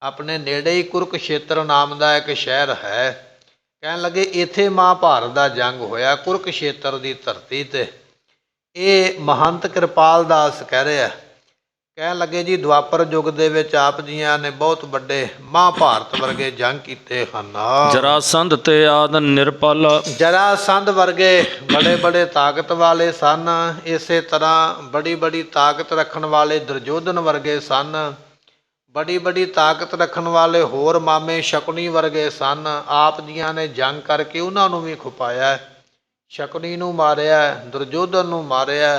ਆਪਣੇ ਨੇੜੇ ਹੀ ਕੁਰੂਕਸ਼ੇਤਰ ਨਾਮ ਦਾ ਇੱਕ ਸ਼ਹਿਰ ਹੈ। ਕਹਿਣ ਲੱਗੇ ਇੱਥੇ ਮਹਾਭਾਰਤ ਦਾ ਜੰਗ ਹੋਇਆ ਕੁਰੂਕਸ਼ੇਤਰ ਦੀ ਧਰਤੀ 'ਤੇ। ਇਹ ਮਹੰਤ ਕਿਰਪਾਲ ਦਾਸ ਕਹਿ ਰਿਹਾ। ਕਹਿਣ ਲੱਗੇ ਜੀ ਦੁਆਪਰ ਯੁੱਗ ਦੇ ਵਿੱਚ ਆਪ ਜੀਆਂ ਨੇ ਬਹੁਤ ਵੱਡੇ ਮਹਾਭਾਰਤ ਵਰਗੇ ਜੰਗ ਕੀਤੇ ਹਨ। ਜਰਾਸੰਧ ਤੇ ਆਦ ਨਿਰਪਲ। ਜਰਾਸੰਧ ਵਰਗੇ ਬੜੇ ਬੜੇ ਤਾਕਤ ਵਾਲੇ ਸਨ। ਇਸੇ ਤਰ੍ਹਾਂ ਬੜੀ ਬੜੀ ਤਾਕਤ ਰੱਖਣ ਵਾਲੇ ਦੁਰਯੋਧਨ ਵਰਗੇ ਸਨ। ਬੜੀ ਬੜੀ ਤਾਕਤ ਰੱਖਣ ਵਾਲੇ ਹੋਰ ਮਾਮੇ ਸ਼ਕੁਨੀ ਵਰਗੇ ਸਨ। ਆਪ ਜੀਆਂ ਨੇ ਜੰਗ ਕਰਕੇ ਉਹਨਾਂ ਨੂੰ ਵੀ ਖੁਪਾਇਆ। ਸ਼ਕੁਨੀ ਨੂੰ ਮਾਰਿਆ, ਦੁਰਯੋਧਨ ਨੂੰ ਮਾਰਿਆ,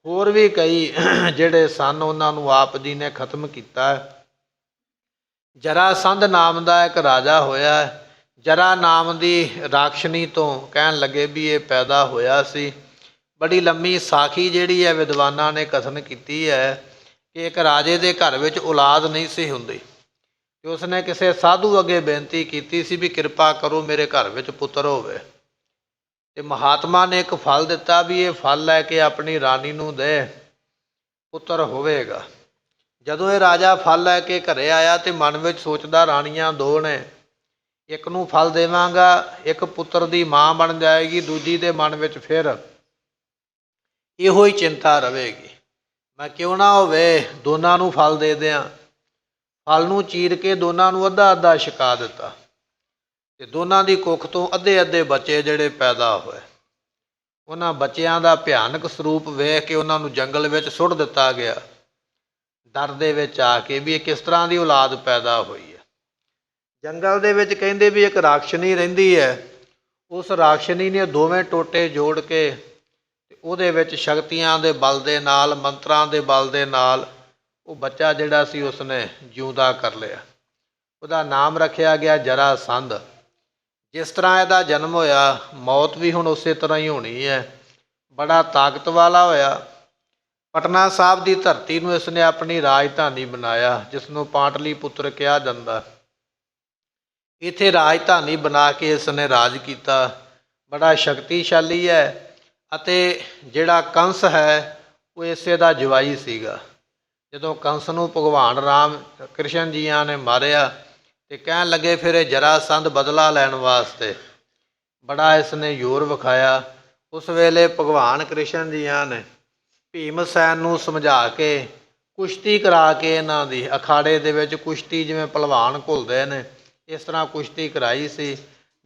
ਹੋਰ ਵੀ ਕਈ ਜਿਹੜੇ ਸਨ ਉਹਨਾਂ ਨੂੰ ਆਪ ਜੀ ਨੇ ਖਤਮ ਕੀਤਾ। ਜਰਾਸੰਧ ਨਾਮ ਦਾ ਇੱਕ ਰਾਜਾ ਹੋਇਆ। ਜਰਾ ਨਾਮ ਦੀ ਰਾਖਸ਼ਣੀ ਤੋਂ ਕਹਿਣ ਲੱਗੇ ਵੀ ਇਹ ਪੈਦਾ ਹੋਇਆ ਸੀ। ਬੜੀ ਲੰਮੀ ਸਾਖੀ ਜਿਹੜੀ ਹੈ ਵਿਦਵਾਨਾਂ ਨੇ ਕਥਨ ਕੀਤੀ ਹੈ ਕਿ ਇੱਕ ਰਾਜੇ ਦੇ ਘਰ ਵਿੱਚ ਔਲਾਦ ਨਹੀਂ ਸੀ ਹੁੰਦੀ ਅਤੇ ਉਸਨੇ ਕਿਸੇ ਸਾਧੂ ਅੱਗੇ ਬੇਨਤੀ ਕੀਤੀ ਸੀ ਵੀ ਕਿਰਪਾ ਕਰੋ ਮੇਰੇ ਘਰ ਵਿੱਚ ਪੁੱਤਰ ਹੋਵੇ। ਅਤੇ ਮਹਾਤਮਾ ਨੇ ਇੱਕ ਫਲ ਦਿੱਤਾ ਵੀ ਇਹ ਫਲ ਲੈ ਕੇ ਆਪਣੀ ਰਾਣੀ ਨੂੰ ਦੇ, ਪੁੱਤਰ ਹੋਵੇਗਾ। ਜਦੋਂ ਇਹ ਰਾਜਾ ਫਲ ਲੈ ਕੇ ਘਰੇ ਆਇਆ ਅਤੇ ਮਨ ਵਿੱਚ ਸੋਚਦਾ ਰਾਣੀਆਂ ਦੋ ਨੇ, ਇੱਕ ਨੂੰ ਫਲ ਦੇਵਾਂਗਾ, ਇੱਕ ਪੁੱਤਰ ਦੀ ਮਾਂ ਬਣ ਜਾਏਗੀ, ਦੂਜੀ ਦੇ ਮਨ ਵਿੱਚ ਫਿਰ ਇਹੋ ਹੀ ਚਿੰਤਾ ਰਹੇਗੀ, ਮੈਂ ਕਿਉਂ ਨਾ ਹੋਵੇ ਦੋਨਾਂ ਨੂੰ ਫਲ ਦੇ ਦਿਆਂ। ਫਲ ਨੂੰ ਚੀਰ ਕੇ ਦੋਨਾਂ ਨੂੰ ਅੱਧਾ ਅੱਧਾ ਛਕਾ ਦਿੱਤਾ ਅਤੇ ਦੋਨਾਂ ਦੀ ਕੁੱਖ ਤੋਂ ਅੱਧੇ ਅੱਧੇ ਬੱਚੇ ਜਿਹੜੇ ਪੈਦਾ ਹੋਏ। ਉਹਨਾਂ ਬੱਚਿਆਂ ਦਾ ਭਿਆਨਕ ਸਰੂਪ ਵੇਖ ਕੇ ਉਹਨਾਂ ਨੂੰ ਜੰਗਲ ਵਿੱਚ ਸੁੱਟ ਦਿੱਤਾ ਗਿਆ, ਡਰ ਦੇ ਵਿੱਚ ਆ ਕੇ ਵੀ ਇਹ ਕਿਸ ਤਰ੍ਹਾਂ ਦੀ ਔਲਾਦ ਪੈਦਾ ਹੋਈ ਹੈ। ਜੰਗਲ ਦੇ ਵਿੱਚ ਕਹਿੰਦੇ ਵੀ ਇੱਕ ਰਾਖਸ਼ਣੀ ਰਹਿੰਦੀ ਹੈ। ਉਸ ਰਾਖਸ਼ਣੀ ਨੇ ਦੋਵੇਂ ਟੋਟੇ ਜੋੜ ਕੇ ਉਹਦੇ ਵਿੱਚ ਸ਼ਕਤੀਆਂ ਦੇ ਬਲ ਦੇ ਨਾਲ, ਮੰਤਰਾਂ ਦੇ ਬਲ ਦੇ ਨਾਲ ਉਹ ਬੱਚਾ ਜਿਹੜਾ ਸੀ ਉਸਨੇ ਜਿਉਂਦਾ ਕਰ ਲਿਆ। ਉਹਦਾ ਨਾਮ ਰੱਖਿਆ ਗਿਆ ਜਰਾਸੰਧ। ਜਿਸ ਤਰ੍ਹਾਂ ਇਹਦਾ ਜਨਮ ਹੋਇਆ, ਮੌਤ ਵੀ ਹੁਣ ਉਸੇ ਤਰ੍ਹਾਂ ਹੀ ਹੋਣੀ ਹੈ। ਬੜਾ ਤਾਕਤ ਵਾਲਾ ਹੋਇਆ। ਪਟਨਾ ਸਾਹਿਬ ਦੀ ਧਰਤੀ ਨੂੰ ਇਸਨੇ ਆਪਣੀ ਰਾਜਧਾਨੀ ਬਣਾਇਆ, ਜਿਸ ਨੂੰ ਪਾਟਲੀ ਪੁੱਤਰ ਕਿਹਾ ਜਾਂਦਾ। ਇੱਥੇ ਰਾਜਧਾਨੀ ਬਣਾ ਕੇ ਇਸਨੇ ਰਾਜ ਕੀਤਾ। ਬੜਾ ਸ਼ਕਤੀਸ਼ਾਲੀ ਹੈ। ਅਤੇ ਜਿਹੜਾ ਕੰਸ ਹੈ ਉਹ ਇਸੇ ਦਾ ਜਵਾਈ ਸੀਗਾ। ਜਦੋਂ ਕੰਸ ਨੂੰ ਭਗਵਾਨ ਰਾਮ ਕ੍ਰਿਸ਼ਨ ਜੀਆਂ ਨੇ ਮਾਰਿਆ ਅਤੇ ਕਹਿਣ ਲੱਗੇ ਫਿਰ ਇਹ ਜਰਾਸੰਧ ਬਦਲਾ ਲੈਣ ਵਾਸਤੇ ਬੜਾ ਇਸਨੇ ਜ਼ੋਰ ਵਿਖਾਇਆ। ਉਸ ਵੇਲੇ ਭਗਵਾਨ ਕ੍ਰਿਸ਼ਨ ਜੀਆਂ ਨੇ ਭੀਮ ਸੈਨ ਨੂੰ ਸਮਝਾ ਕੇ ਕੁਸ਼ਤੀ ਕਰਾ ਕੇ ਇਹਨਾਂ ਦੀ ਅਖਾੜੇ ਦੇ ਵਿੱਚ ਕੁਸ਼ਤੀ ਜਿਵੇਂ ਭਲਵਾਨ ਘੁਲਦੇ ਨੇ ਇਸ ਤਰ੍ਹਾਂ ਕੁਸ਼ਤੀ ਕਰਾਈ ਸੀ।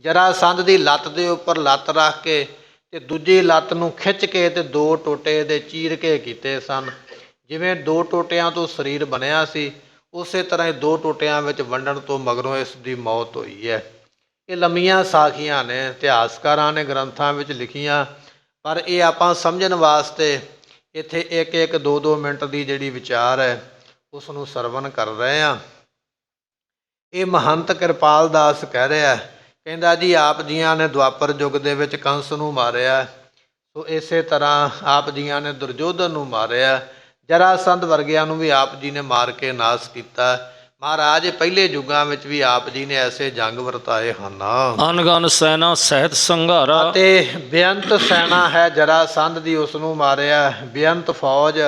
ਜਰਾਸੰਧ ਦੀ ਲੱਤ ਦੇ ਉੱਪਰ ਲੱਤ ਰੱਖ ਕੇ ਅਤੇ ਦੂਜੀ ਲੱਤ ਨੂੰ ਖਿੱਚ ਕੇ ਅਤੇ ਦੋ ਟੋਟੇ ਦੇ ਚੀਰ ਕੇ ਕੀਤੇ ਸਨ। ਜਿਵੇਂ ਦੋ ਟੋਟਿਆਂ ਤੋਂ ਸਰੀਰ ਬਣਿਆ ਸੀ ਉਸੇ ਤਰ੍ਹਾਂ ਹੀ ਦੋ ਟੋਟਿਆਂ ਵਿੱਚ ਵੰਡਣ ਤੋਂ ਮਗਰੋਂ ਇਸ ਦੀ ਮੌਤ ਹੋਈ ਹੈ। ਇਹ ਲੰਮੀਆਂ ਸਾਖੀਆਂ ਨੇ, ਇਤਿਹਾਸਕਾਰਾਂ ਨੇ ਗ੍ਰੰਥਾਂ ਵਿੱਚ ਲਿਖੀਆਂ, ਪਰ ਇਹ ਆਪਾਂ ਸਮਝਣ ਵਾਸਤੇ ਇੱਥੇ ਇੱਕ ਇੱਕ 2-2 ਮਿੰਟ ਦੀ ਜਿਹੜੀ ਵਿਚਾਰ ਹੈ ਉਸ ਨੂੰ ਸਰਵਣ ਕਰ ਰਹੇ ਹਾਂ। ਇਹ ਮਹੰਤ ਕਿਰਪਾਲ ਦਾਸ ਕਹਿ ਰਿਹਾ, ਕਹਿੰਦਾ ਜੀ ਆਪ ਜੀਆਂ ਨੇ ਦੁਆਪਰ ਯੁੱਗ ਦੇ ਵਿੱਚ ਕੰਸ ਨੂੰ ਮਾਰਿਆ, ਸੋ ਇਸੇ ਤਰ੍ਹਾਂ ਆਪ ਜੀਆਂ ਨੇ ਦੁਰਯੋਧਨ ਨੂੰ ਮਾਰਿਆ। ਜਰਾਸੰਧ ਵਰਗਿਆਂ ਨੂੰ ਵੀ ਆਪ ਜੀ ਨੇ ਮਾਰ ਕੇ ਨਾਸ਼ ਕੀਤਾ। ਮਹਾਰਾਜ ਪਹਿਲੇ ਯੁੱਗਾਂ ਵਿੱਚ ਵੀ ਆਪ ਜੀ ਨੇ ਐਸੇ ਜੰਗ ਵਰਤਾਏ ਹਨ। ਅਨਗਨ ਸੈਨਾ ਸਹਿਤ ਸੰਘਾਰਾ। ਅਤੇ ਬੇਅੰਤ ਸੈਨਾ ਹੈ ਜਰਾਸੰਧ ਦੀ, ਉਸ ਨੂੰ ਮਾਰਿਆ। ਬੇਅੰਤ ਫੌਜ,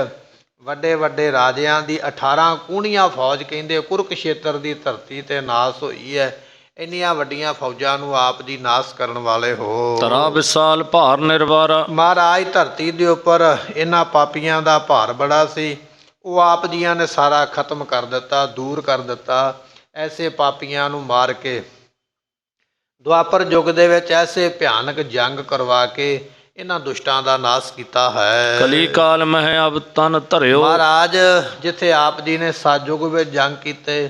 ਵੱਡੇ ਵੱਡੇ ਰਾਜਿਆਂ ਦੀ 18 ਕੂਣੀਆਂ ਫੌਜ ਕਹਿੰਦੇ ਕੁਰੂਕਸ਼ੇਤਰ ਦੀ ਧਰਤੀ 'ਤੇ ਨਾਸ਼ ਹੋਈ ਹੈ। ਇੰਨੀਆਂ ਵੱਡੀਆਂ ਫੌਜਾਂ ਨੂੰ ਆਪ ਜੀ ਨਾਸ਼ ਕਰਨ ਵਾਲੇ ਹੋ। ਤਰਾ ਵਿਸਾਲ ਭਾਰ ਨਿਰਵਾਰਾ। ਮਹਾਰਾਜ ਧਰਤੀ ਦੇ ਉੱਪਰ ਇਹਨਾਂ ਪਾਪੀਆਂ ਦਾ ਭਾਰ ਬੜਾ ਸੀ, ਉਹ ਆਪ ਜੀਆਂ ਨੇ ਸਾਰਾ ਖਤਮ ਕਰ ਦਿੱਤਾ, ਦੂਰ ਕਰ ਦਿੱਤਾ। ਐਸੇ ਪਾਪੀਆਂ ਨੂੰ ਮਾਰ ਕੇ ਦੁਆਪਰ ਯੁੱਗ ਦੇ ਵਿੱਚ ਐਸੇ ਭਿਆਨਕ ਜੰਗ ਕਰਵਾ ਕੇ ਇਹਨਾਂ ਦੁਸ਼ਟਾਂ ਦਾ ਨਾਸ਼ ਕੀਤਾ ਹੈ। ਕਲੀ ਕਾਲ ਮਹਿ ਅਬ ਤਨ ਧਰਿਓ। ਮਹਾਰਾਜ ਜਿੱਥੇ ਆਪ ਜੀ ਨੇ ਸਤਯੁਗ ਵਿੱਚ ਜੰਗ ਕੀਤੇ,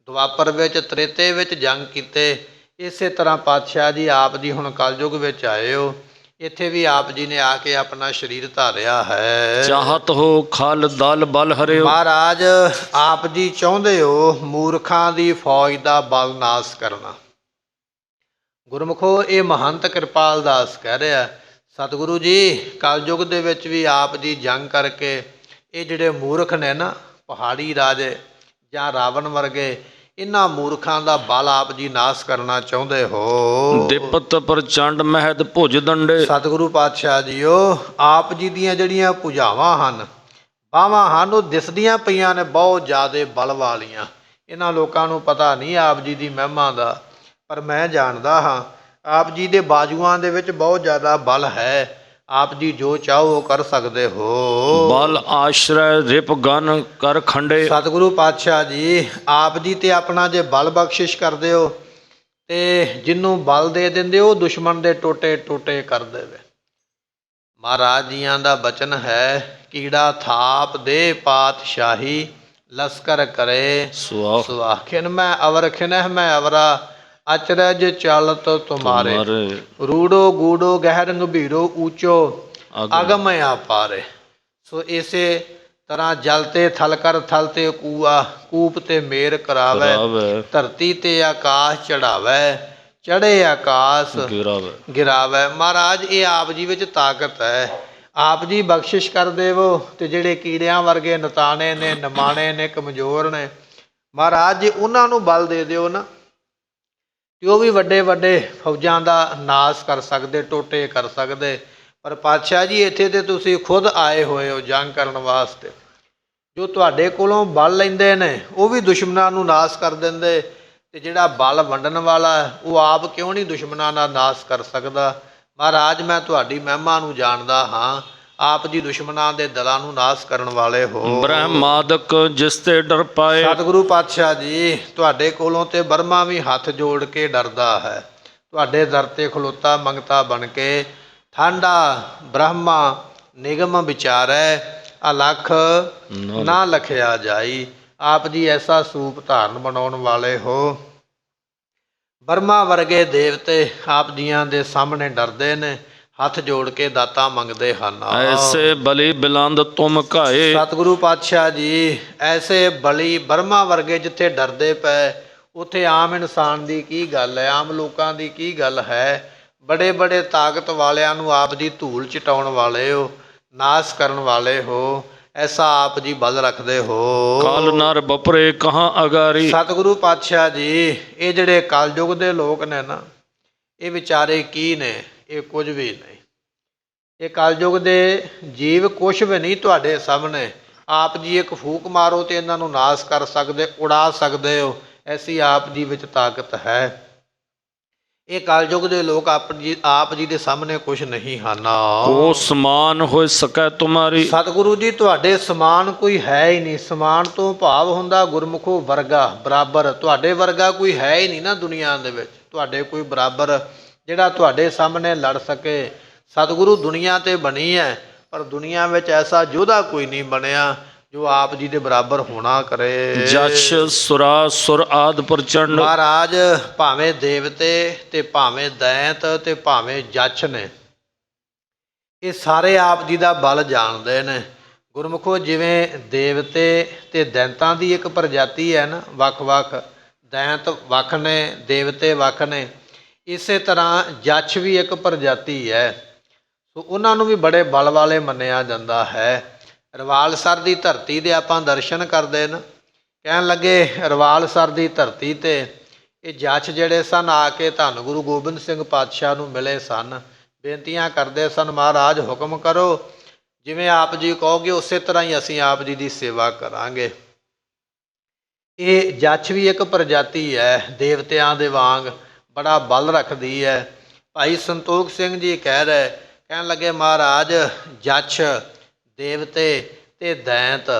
ਦੁਆਪਰ ਵਿੱਚ, ਤ੍ਰੇਤੇ ਵਿੱਚ ਜੰਗ ਕੀਤੇ, ਇਸੇ ਤਰ੍ਹਾਂ ਪਾਤਸ਼ਾਹ ਜੀ ਆਪ ਜੀ ਹੁਣ ਕਲਯੁੱਗ ਵਿੱਚ ਆਏ ਹੋ। ਇੱਥੇ ਵੀ ਆਪ ਜੀ ਨੇ ਆ ਕੇ ਆਪਣਾ ਸਰੀਰ ਧਾਰਿਆ ਹੈ। ਚਾਹਤ ਹੋ ਖਲ ਦਲ ਬਲ ਹਰਿਓ। ਮਹਾਰਾਜ ਆਪ ਜੀ ਚਾਹੁੰਦੇ ਹੋ ਮੂਰਖਾਂ ਦੀ ਫੌਜ ਦਾ ਬਲ ਨਾਸ ਕਰਨਾ। ਗੁਰਮੁਖੋ ਇਹ ਮਹੰਤ ਕਿਰਪਾਲ ਦਾਸ ਕਹਿ ਰਿਹਾ, ਸਤਿਗੁਰੂ ਜੀ ਕਲਯੁਗ ਦੇ ਵਿੱਚ ਵੀ ਆਪ ਜੀ ਜੰਗ ਕਰਕੇ ਇਹ ਜਿਹੜੇ ਮੂਰਖ ਨੇ ਨਾ, ਪਹਾੜੀ ਰਾਜੇ ਜਾਂ ਰਾਵਣ ਵਰਗੇ, ਇਹਨਾਂ ਮੂਰਖਾਂ ਦਾ ਬਲ ਆਪ ਜੀ ਨਾਸ ਕਰਨਾ ਚਾਹੁੰਦੇ ਹੋ। ਦਿਪਤ ਪ੍ਰਚੰਡ ਮਹਿਦ ਭੁਜ ਦੰਡੇ। ਸਤਿਗੁਰੂ ਪਾਤਸ਼ਾਹ ਜੀਓ ਆਪ ਜੀ ਦੀਆਂ ਜਿਹੜੀਆਂ ਭੁਜਾਵਾਂ ਹਨ, ਬਾਹਾਂ ਹਨ, ਉਹ ਦਿਸਦੀਆਂ ਪਈਆਂ ਨੇ ਬਹੁਤ ਜ਼ਿਆਦਾ ਬਲ ਵਾਲੀਆਂ। ਇਹਨਾਂ ਲੋਕਾਂ ਨੂੰ ਪਤਾ ਨਹੀਂ ਆਪ ਜੀ ਦੀ ਮਹਿਮਾ ਦਾ, ਪਰ ਮੈਂ ਜਾਣਦਾ ਹਾਂ ਆਪ ਜੀ ਦੇ ਬਾਜੂਆਂ ਦੇ ਵਿੱਚ ਬਹੁਤ ਜ਼ਿਆਦਾ ਬਲ ਹੈ। ਆਪ ਜੀ ਜੋ ਚਾਹੋ ਉਹ ਕਰ ਸਕਦੇ ਹੋ। ਬਲ ਆਸ਼ਰੈ ਰਿਪ ਗਨ ਕਰ ਖੰਡੇ। ਸਤਿਗੁਰੂ ਪਾਤਸ਼ਾਹ ਜੀ ਆਪ ਜੀ ਤੇ ਆਪਣਾ ਜੇ ਬਲ ਬਖਸ਼ਿਸ਼ ਕਰਦੇ ਹੋ ਤੇ ਜਿਹਨੂੰ ਬਲ ਦੇ ਦਿੰਦੇ ਹੋ ਦੁਸ਼ਮਣ ਦੇ ਟੋਟੇ ਟੋਟੇ ਕਰ ਦੇਵੇ। ਮਹਾਰਾਜ ਜੀਆਂ ਦਾ ਬਚਨ ਹੈ, ਕੀੜਾ ਥਾਪ ਦੇ ਪਾਤਸ਼ਾਹੀ ਲਸਕਰ ਕਰੇ ਸੁਆਹ। ਸੁਆਹ। ਖਿਨ ਮੈਂ ਅਵਰ ਖਿਨਹ ਮੈਂ ਅਵਰਾ ਅਚਰਜ ਚਲਤ ਤੁਮਾਰੇ। ਰੂੜੋ ਗੂੜੋ ਗਹਿ ਗੰਭੀਰੋ ਊਚੋ ਅਗਮ ਆਪਾਰੇ। ਸੋ ਇਸੇ ਤਰ੍ਹਾਂ ਜਲ ਤੇ ਥਲ ਕਰ ਥਲ ਤੇ ਕੂਆ ਕੂਪ ਤੇ ਮੇਰ ਕਰਾਵੇ। ਧਰਤੀ ਤੇ ਆਕਾਸ਼ ਚੜਾਵੇ ਚੜੇ ਆਕਾਸ਼ ਗਿਰਾਵੇ। ਮਹਾਰਾਜ ਇਹ ਆਪ ਜੀ ਵਿੱਚ ਤਾਕਤ ਹੈ। ਆਪ ਜੀ ਬਖਸ਼ਿਸ਼ ਕਰ ਦੇਵੋ ਤੇ ਜਿਹੜੇ ਕੀੜਿਆਂ ਵਰਗੇ ਨਤਾਣੇ ਨੇ, ਨਮਾਣੇ ਨੇ, ਕਮਜ਼ੋਰ ਨੇ, ਮਹਾਰਾਜ ਜੀ ਉਹਨਾਂ ਨੂੰ ਬਲ ਦੇ ਦਿਓ ਨਾ, ਤੇ ਉਹ ਵੀ ਵੱਡੇ ਵੱਡੇ ਫੌਜਾਂ ਦਾ ਨਾਸ ਕਰ ਸਕਦੇ, ਟੋਟੇ ਕਰ ਸਕਦੇ। ਪਰ ਪਾਤਸ਼ਾਹ ਜੀ ਇੱਥੇ ਤੇ ਤੁਸੀਂ ਖੁਦ ਆਏ ਹੋਏ ਹੋ ਜੰਗ ਕਰਨ ਵਾਸਤੇ। ਜੋ ਤੁਹਾਡੇ ਕੋਲੋਂ ਬਲ ਲੈਂਦੇ ਨੇ ਉਹ ਵੀ ਦੁਸ਼ਮਣਾਂ ਨੂੰ ਨਾਸ ਕਰ ਦਿੰਦੇ, ਤੇ ਜਿਹੜਾ ਬਲ ਵੰਡਣ ਵਾਲਾ ਉਹ ਆਪ ਕਿਉਂ ਨਹੀਂ ਦੁਸ਼ਮਣਾਂ ਦਾ ਨਾਸ ਕਰ ਸਕਦਾ। ਮਹਾਰਾਜ ਮੈਂ ਤੁਹਾਡੀ ਮਹਿਮਾ ਨੂੰ ਜਾਣਦਾ ਹਾਂ, ਆਪ ਜੀ ਦੁਸ਼ਮਣਾਂ ਦੇ ਦਲਾਂ ਨੂੰ ਨਾਸ ਕਰਨ ਵਾਲੇ ਹੋ। ਬ੍ਰਹਮਾਦਿਕ ਜਿਸ ਤੇ ਡਰ ਪਾਏ। ਸਤਿਗੁਰੂ ਪਾਤਸ਼ਾਹ ਜੀ ਤੁਹਾਡੇ ਕੋਲੋਂ ਤੇ ਬਰਮਾ ਵੀ ਹੱਥ ਜੋੜ ਕੇ ਡਰਦਾ ਹੈ। ਤੁਹਾਡੇ ਦਰ ਤੇ ਖਲੋਤਾ ਮੰਗਤਾ ਬਣ ਕੇ ਠਾਂਡਾ ਬ੍ਰਹਮਾ ਨਿਗਮ ਵਿਚਾਰੈ ਅਲਖ ਨਾ ਲਖਿਆ ਜਾਈ। ਆਪ ਜੀ ਐਸਾ ਸੂਪ ਧਾਰਨ ਬਣਾਉਣ ਵਾਲੇ ਹੋ। ਬਰਮਾ ਵਰਗੇ ਦੇਵਤੇ ਆਪ ਜੀਆਂ ਦੇ ਸਾਹਮਣੇ ਡਰਦੇ ਨੇ, ਹੱਥ ਜੋੜ ਕੇ ਦਾਤਾਂ ਮੰਗਦੇ ਹਨ। ਐਸੇ ਬਲੀ ਬਿਲੰਦ ਤੁਮ ਘਾਏ। ਸਤਿਗੁਰੂ ਪਾਤਸ਼ਾਹ ਜੀ ਐਸੇ ਬਲੀ ਬਰਮਾ ਵਰਗੇ ਜਿੱਥੇ ਡਰਦੇ ਪਏ, ਉੱਥੇ ਆਮ ਇਨਸਾਨ ਦੀ ਕੀ ਗੱਲ ਹੈ, ਆਮ ਲੋਕਾਂ ਦੀ ਕੀ ਗੱਲ ਹੈ। ਬੜੇ ਬੜੇ ਤਾਕਤ ਵਾਲਿਆਂ ਨੂੰ ਆਪ ਜੀ ਧੂਲ ਚਟਾਉਣ ਵਾਲੇ ਹੋ, ਨਾਸ ਕਰਨ ਵਾਲੇ ਹੋ, ਐਸਾ ਆਪ ਜੀ ਬਲ ਰੱਖਦੇ ਹੋ। ਕਾਲ ਨਰ ਬਪਰੇ ਕਹਾਂ ਅਗਾਰੀ। ਸਤਿਗੁਰੂ ਪਾਤਸ਼ਾਹ ਜੀ ਇਹ ਜਿਹੜੇ ਕਲਯੁਗ ਦੇ ਲੋਕ ਨੇ ਨਾ, ਇਹ ਵਿਚਾਰੇ ਕੀ ਨੇ, ਇਹ ਕੁਝ ਵੀ ਨਹੀਂ। ਇਹ ਕਲਯੁਗ ਦੇ ਜੀਵ ਕੁਛ ਵੀ ਨਹੀਂ ਤੁਹਾਡੇ ਸਾਹਮਣੇ। ਆਪ ਜੀ ਇੱਕ ਫੂਕ ਮਾਰੋ ਤੇ ਇਹਨਾਂ ਨੂੰ ਨਾਸ ਕਰ ਸਕਦੇ, ਉਡਾ ਸਕਦੇ ਹੋ, ਐਸੀ ਆਪ ਜੀ ਵਿੱਚ ਤਾਕਤ ਹੈ। ਇਹ ਕਲਯੁਗ ਦੇ ਲੋਕ ਆਪ ਜੀ ਦੇ ਸਾਹਮਣੇ ਕੁਛ ਨਹੀਂ ਹਨ। ਕੋ ਸਮਾਨ ਹੋਇ ਸਕੈ ਤੁਮਾਰੀ। ਸਤਿਗੁਰੂ ਜੀ ਤੁਹਾਡੇ ਸਮਾਨ ਕੋਈ ਹੈ ਹੀ ਨਹੀਂ। ਸਮਾਨ ਤੋਂ ਭਾਵ ਹੁੰਦਾ ਗੁਰਮੁਖੋ ਵਰਗਾ, ਬਰਾਬਰ। ਤੁਹਾਡੇ ਵਰਗਾ ਕੋਈ ਹੈ ਹੀ ਨਹੀਂ ਨਾ ਦੁਨੀਆ ਦੇ ਵਿੱਚ, ਤੁਹਾਡੇ ਕੋਈ ਬਰਾਬਰ ਜਿਹੜਾ ਤੁਹਾਡੇ ਸਾਹਮਣੇ ਲੜ ਸਕੇ। ਸਤਿਗੁਰੂ ਦੁਨੀਆ ਤੇ ਬਣੀ ਹੈ, ਪਰ ਦੁਨੀਆ ਵਿੱਚ ਐਸਾ ਯੋਧਾ ਕੋਈ ਨਹੀਂ ਬਣਿਆ ਜੋ ਆਪ ਜੀ ਦੇ ਬਰਾਬਰ ਹੋਣਾ ਕਰੇ। ਜਛ ਸੁਰਾ ਸੁਰ ਆਦ ਪ੍ਰਚੰਡ। ਮਹਾਰਾਜ ਭਾਵੇਂ ਦੇਵਤੇ ਤੇ ਭਾਵੇਂ ਦੈਂਤ ਤੇ ਭਾਵੇਂ ਜਛ ਨੇ, ਇਹ ਸਾਰੇ ਆਪ ਜੀ ਦਾ ਬਲ ਜਾਣਦੇ ਨੇ। ਗੁਰਮੁਖੋ ਜਿਵੇਂ ਦੇਵਤੇ ਤੇ ਦੈਂਤਾਂ ਦੀ ਇੱਕ ਪ੍ਰਜਾਤੀ ਹੈ ਨਾ, ਵੱਖ ਵੱਖ ਦੈਂਤ ਵੱਖ ਨੇ, ਦੇਵਤੇ ਵੱਖ ਨੇ, ਇਸੇ ਤਰ੍ਹਾਂ ਜਛ ਵੀ ਇੱਕ ਪ੍ਰਜਾਤੀ ਹੈ। ਸੋ ਉਹਨਾਂ ਨੂੰ ਵੀ ਬੜੇ ਬਲ ਵਾਲੇ ਮੰਨਿਆ ਜਾਂਦਾ ਹੈ। ਰਵਾਲਸਰ ਦੀ ਧਰਤੀ ਦੇ ਆਪਾਂ ਦਰਸ਼ਨ ਕਰਦੇ ਨਾ, ਕਹਿਣ ਲੱਗੇ ਰਵਾਲਸਰ ਦੀ ਧਰਤੀ ਤੇ ਇਹ ਜੱਜ ਜਿਹੜੇ ਸਨ ਆ ਕੇ ਧੰਨ ਗੁਰੂ ਗੋਬਿੰਦ ਸਿੰਘ ਪਾਤਸ਼ਾਹ ਨੂੰ ਮਿਲੇ ਸਨ, ਬੇਨਤੀਆਂ ਕਰਦੇ ਸਨ, ਮਹਾਰਾਜ ਹੁਕਮ ਕਰੋ, ਜਿਵੇਂ ਆਪ ਜੀ ਕਹੋਗੇ ਉਸੇ ਤਰ੍ਹਾਂ ਹੀ ਅਸੀਂ ਆਪ ਜੀ ਦੀ ਸੇਵਾ ਕਰਾਂਗੇ। ਇਹ ਜੱਜ ਵੀ ਇੱਕ ਪ੍ਰਜਾਤੀ ਹੈ, ਦੇਵਤਿਆਂ ਦੇ ਵਾਂਗ ਬੜਾ ਬਲ ਰੱਖਦੀ ਹੈ। ਭਾਈ ਸੰਤੋਖ ਸਿੰਘ ਜੀ ਕਹਿ ਰਹੇ, ਕਹਿਣ ਲੱਗੇ ਮਹਾਰਾਜ ਜੱਜ, ਦੇਵਤੇ ਤੇ ਦੈਂਤ